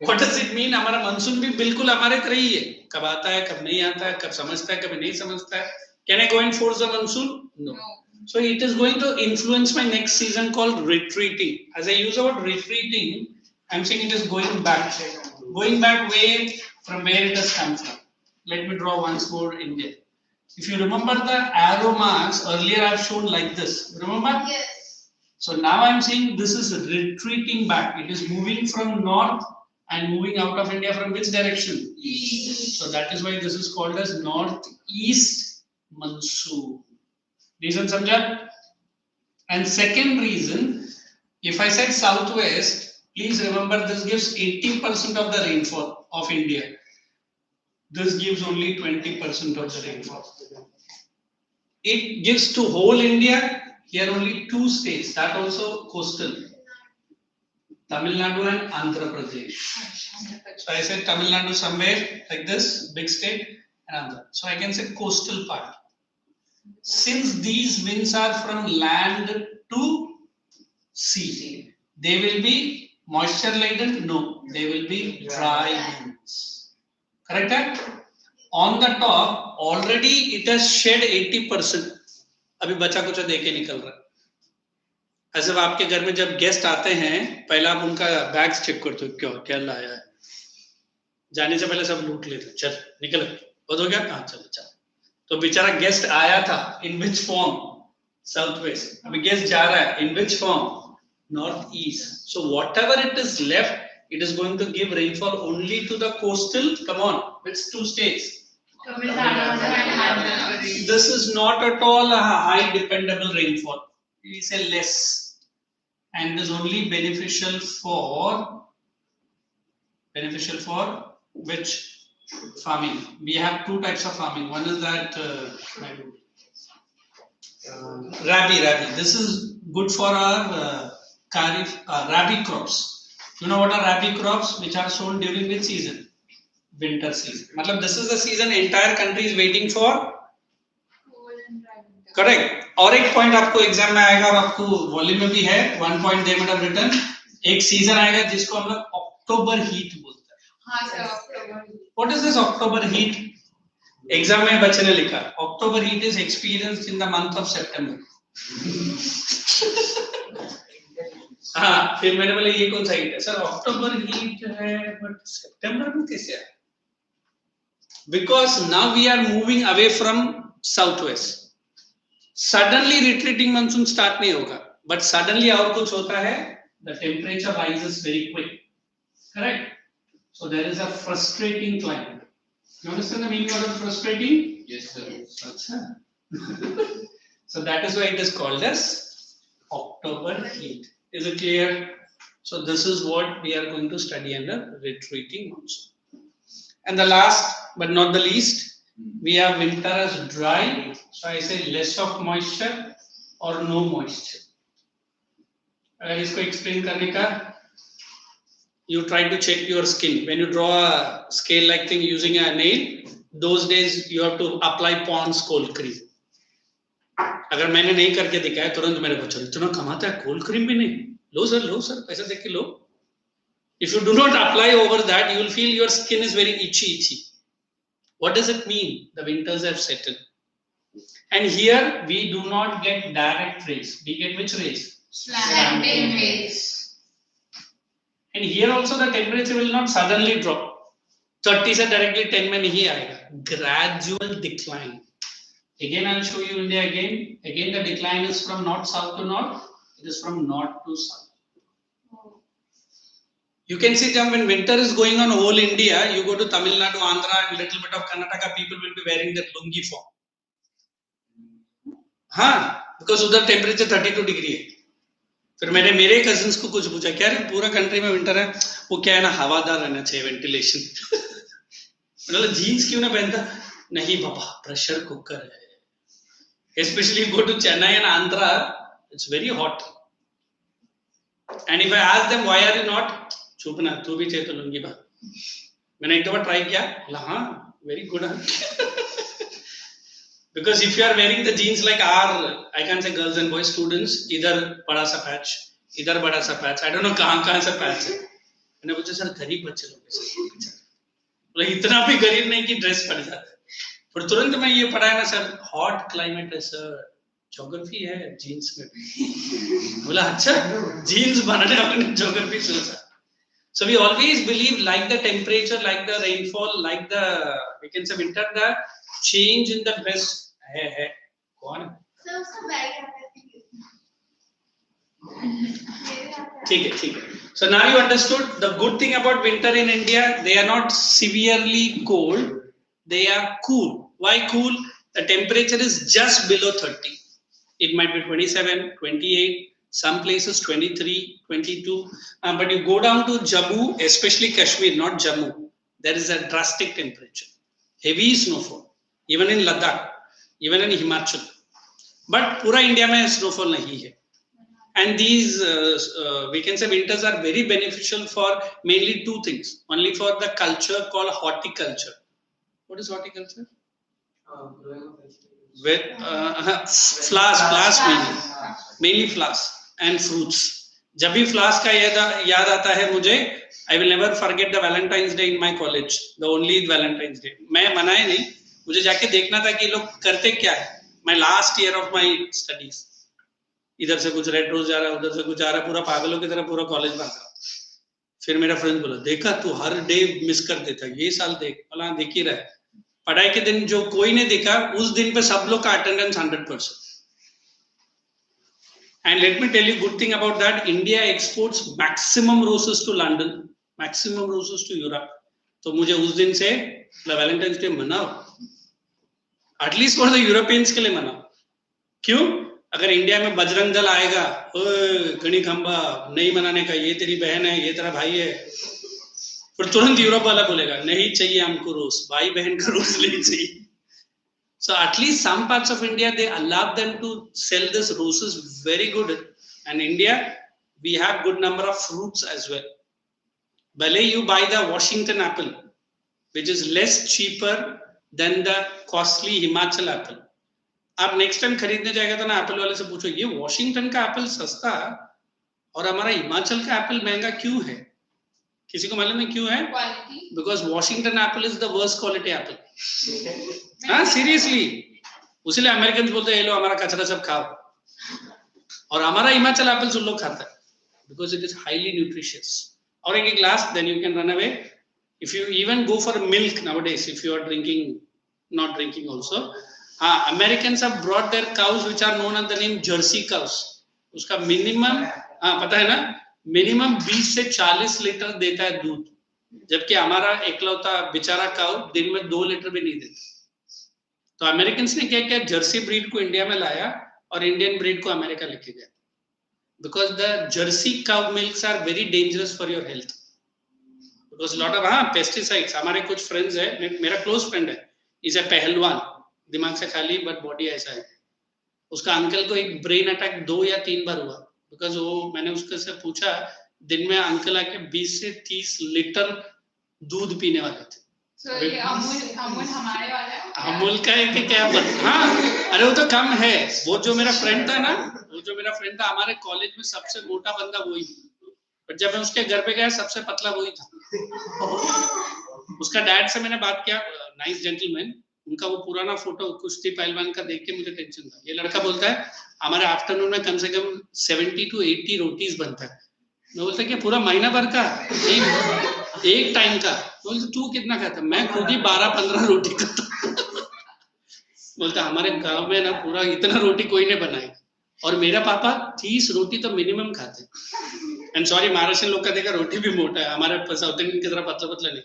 What does it mean? हमारा मानसून भी बिल्कुल हमारे तरह ही है, कब आता है कब नहीं आता है, कब समझता है कभी नहीं समझता है. Can I go and force the monsoon? No. So it is going to influence my next season called retreating. As I use the word retreating, I'm saying it is going back way from where it has come from. Let me draw once more India. If you remember the arrow marks earlier, I've shown like this. Remember? Yes. So now I'm saying this is retreating back. It is moving from north and moving out of India from which direction? East. So that is why this is called as northeast monsoon. Reason samjha? And second reason, If I said southwest, please remember this gives 80% of the rainfall of India. This gives only 20% of the rainfall. It gives to whole India. Here only 2 states, that also coastal. Tamil Nadu and Andhra Pradesh. So I said Tamil Nadu somewhere like this, big state, and Andhra. So I can say coastal part. Since these winds are from land to sea, they will be moisture laden? No, they will be dry winds. Correct? On the top, already it has shed 80%. अभी बचा कुछ दे के निकल रहा है. ऐसे आपके घर में जब गेस्ट आते हैं, पहले आप उनका बैग्स चेक करते हो, क्यों क्या लाया है. जाने से पहले सब लूट लेते. चल निकल, बहुत हो गया. हाँ चलो चल. तो बेचारा गेस्ट आया था, in which form? South west. अभी गेस्ट जा रहा है, in which form? North east. So whatever it is left, it is going to give rainfall only to the coastal. Come on, which 2 states? This is not at all a high dependable rainfall. We say less, and is only beneficial for which farming? We have 2 types of farming. One is that rabi. This is good for our kharif rabi crops. You know what are rabi crops? Which are sown during which season? Winter season. मतलब this is the season entire country is waiting for. Correct. और एक point आपको exam में आएगा और आपको volume में भी है. 1 point they might have written. एक सीजन आएगा जिसको हम लोग अक्टूबर हीट बोलते हैं. हाँ sir, October. What is this October heat? Exam में बच्चे ने लिखा October heat is experienced in the month of September. हाँ, फिर मैंने बोला ये कौन सा हीट है सर? अक्टूबर हीट है, बट सितंबर में कैसे आया? Because now we are moving away from southwest. Suddenly retreating monsoon start नहीं होगा, but suddenly और कुछ होता है. The temperature rises very quick. Correct. So there is a frustrating climate. You understand the meaning of frustrating? Yes, sir. So that is why it is called as October heat. Is it clear? So this is what we are going to study under retreating monsoon. And the last but not the least, we have winter as dry. So I say less of moisture or no moisture. अगर इसको explain करने का, you try to check your skin. When you draw a scale-like thing using a nail, those days you have to apply Pond's cold cream. अगर मैंने नहीं करके दिखाया तुरंत मेरे बच्चों इतना कमाता है, कोल्ड क्रीम भी नहीं. लो सर पैसा देख के लो. If you do not apply over that, you will feel your skin is very itchy. What does it mean? The winters have settled. And here we do not get direct rays. We get which rays? Slanting rays. And here also the temperature will not suddenly drop. 30 से directly 10 में नहीं आएगा. Gradual decline. Again I will show you India again. Again the decline is from not south to north. It is from north to south. You can see when winter is going on whole India, you go to Tamil Nadu, Andhra and little bit of Karnataka, people will be wearing their lungi form. हाँ, because उधर temperature 32 degree है. फिर मैंने मेरे cousins को कुछ पूछा, क्या रे पूरा country में winter है, वो क्या है ना हवादार रहना चाहिए ventilation. मतलब jeans क्यों ना पहनता? नहीं बाबा, pressure cooker है. Especially if you go to Chennai and Andhra, it's very hot. And if I ask them why are you not, चुप ना, तू भी चाहिए तो लूंगी बात. मैंने एक दफा ट्राई किया, हाँ, very good. Because if you are wearing the jeans like our, I can't say girls and boys students, इधर बड़ा सा patch, इधर बड़ा सा patch, I don't know कहाँ से patch है. मैंने पूछा सर गरीब बच्चे लोग ऐसे, बोला इतना भी गरीब नहीं कि ड्रेस पड़ जाता है. पर तुरंत मैं ये पढ़ा है ना सर, hot climate है सर, ज्योग्राफी है जीन्स में. बोला अच्छा, जीन्स बनाने वाले ने ज्योग्राफी सोचा. So we always believe like the temperature, like the rainfall, like the, we can say winter, the change in the dress है. कौन है? सर उसका बैग है. ठीक है. So now you understood the good thing about winter in India. They are not severely cold. They are cool. Why cool? The temperature is just below 30. It might be 27, 28, Some places 23, 22. But you go down to Jammu, especially Kashmir, not Jammu. There is a drastic temperature. Heavy snowfall. Even in Ladakh, even in Himachal. But pura India mein snowfall nahi hai. And these, we can say winters are very beneficial for mainly two things. Only for the culture called horticulture. What is horticulture? With flowers mainly flowers and fruits. जब भी flowers का याद आता है मुझे, I will never forget the Valentine's Day in my college, the only Valentine's Day. मैं मनाए नहीं, मुझे जाके देखना था कि लोग करते क्या है. My last year of my studies. इधर से कुछ रेड रोज जा रहा है, उधर से कुछ आ रहा है, पूरा पागलों की तरह पूरा कॉलेज बन रहा. फिर मेरा फ्रेंड बोला, देखा तू हर डे मिस कर देता, ये साल देख, बोला देख ही रहा है. पढ़ाई के दिन जो कोई ने देखा, उस दिन पे सब लोग का attendance 100%. And let me tell you good thing about that, India exports maximum roses to London, maximum roses to Europe. तो मुझे उस दिन से वैलेंटाइंस डे मनाओ, एटलीस्ट फॉर द यूरोपियंस के लिए मनाओ. क्यों? अगर इंडिया में बजरंग दल आएगा, गणी खंबा नहीं मनाने का, ये तेरी बहन है, ये तेरा भाई है, फिर तुरंत यूरोप वाला बोलेगा नहीं चाहिए हमको रोज, भाई बहन का रोज नहीं चाहिए. So at least some parts of India they allow them to sell this roses very good. And India we have good number of fruits as well. Bale you buy the Washington apple, which is less cheaper than the costly Himachal apple. आप next time खरीदने जाएगा तो ना Apple वाले से पूछो, ये Washington का एप्पल सस्ता और हमारा हिमाचल का एप्पल महंगा क्यों है? किसी को मालूम है क्यों है? Because Washington Apple is the worst quality Apple. हाँ सीरियसली, उसलिए अमेरिकन बोलते हैं ये लो हमारा कचरा सब खाओ, और हमारा हिमाचल एप्पल सब लोग खाता है because it is highly nutritious. और एक glass then you can run away. If you even go for milk nowadays, if you are drinking not drinking also, हाँ Americans have brought their cows which are known as the name Jersey cows. उसका minimum, हाँ पता है ना, minimum 20 से 40 litre देता है दूध, जबकि हमारा एकलौता बेचारा काउ दिन में 2 लीटर भी नहीं देता. तो अमेरिकन ने क्या किया, जर्सी ब्रीड को इंडिया में लाया और इंडियन ब्रीड को अमेरिका लेके गया. Because the jersey cow milks are very dangerous for your health, because lot of pesticides. हमारे कुछ फ्रेंड्स है, मेरा क्लोज फ्रेंड है, इज ए पहलवान, दिमाग से खाली बट बॉडी ऐसा है. उसका अंकल को एक ब्रेन अटैक 2 या 3 बार हुआ, बिकॉज वो, मैंने उसके से पूछा, दिन में अंकल आके 20 से 30 लीटर दूध पीने वाले थे. So, ये अमूल हमारे वाला है? अमूल का है कि क्या पता. हाँ अरे वो तो कम है. वो जो मेरा फ्रेंड था ना, वो जो मेरा फ्रेंड था, हमारे कॉलेज में सबसे मोटा बंदा वही, बट जब मैं उसके घर पे गया सबसे पतला वही था. उसका डैड से मैंने बात किया, नाइस जेंटलमैन. उनका वो पुराना फोटो कुश्ती पहलवान का देख के मुझे टेंशन था. ये लड़का बोलता है हमारे आफ्टरनून में कम से कम 70 to 80 रोटीज बनता है. मैं बोलता कि पूरा महीना भर का, एक टाइम का. बोलते तू कितना खाता? मैं खुद ही 12-15 रोटी खाता. बोलता हमारे गांव में ना पूरा इतना रोटी कोई नहीं बनाएगा, और मेरा पापा 30 रोटी तो मिनिमम खाते. एंड सॉरी महाराष्ट्र लोग का देखा रोटी भी मोटा है, हमारे साउथ इंडियन की तरह पतला पतला नहीं.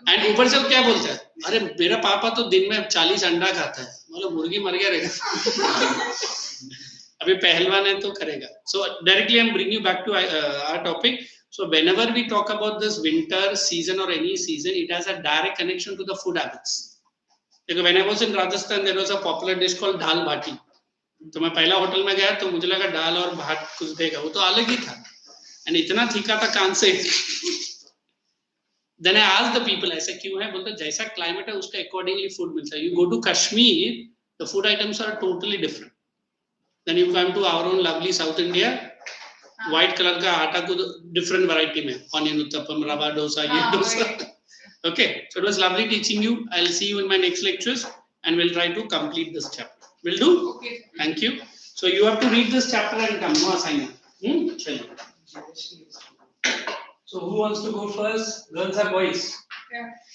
एंड ऊपर से वो क्या बोलता है, अरे मेरा पापा तो दिन में 40 अंडा खाता है. मतलब मुर्गी मर गया रहेगा. अभी पहलवान है तो करेगा. So directly I am bring you back to our topic. So whenever we talk about this winter season or any season, it has a direct connection to the food habits. देखो when I was in Rajasthan, there was a popular dish called दाल बाटी. तो मैं पहला hotel में गया तो मुझे लगा दाल और भात कुछ देगा, वो तो अलग ही था. एंड इतना तीखा था कान से. Then I asked the people, ऐसा क्यों है? बोलते जैसा क्लाइमेट है उसका अकॉर्डिंगली फूड मिलता है. You go to Kashmir, the food items are totally different. Then you come to our own lovely South India, white colour का आटा को डिफरेंट वैरायटी में, ऑनियन उत्तपम, रवा डोसा, ये dosa. Okay, so it was lovely teaching you. I'll see you in my next lectures and we'll try to complete this chapter. Will do? Okay. Thank you. So you have to read this chapter and come. No assignment. So who wants to go first? Girls or boys? Yeah.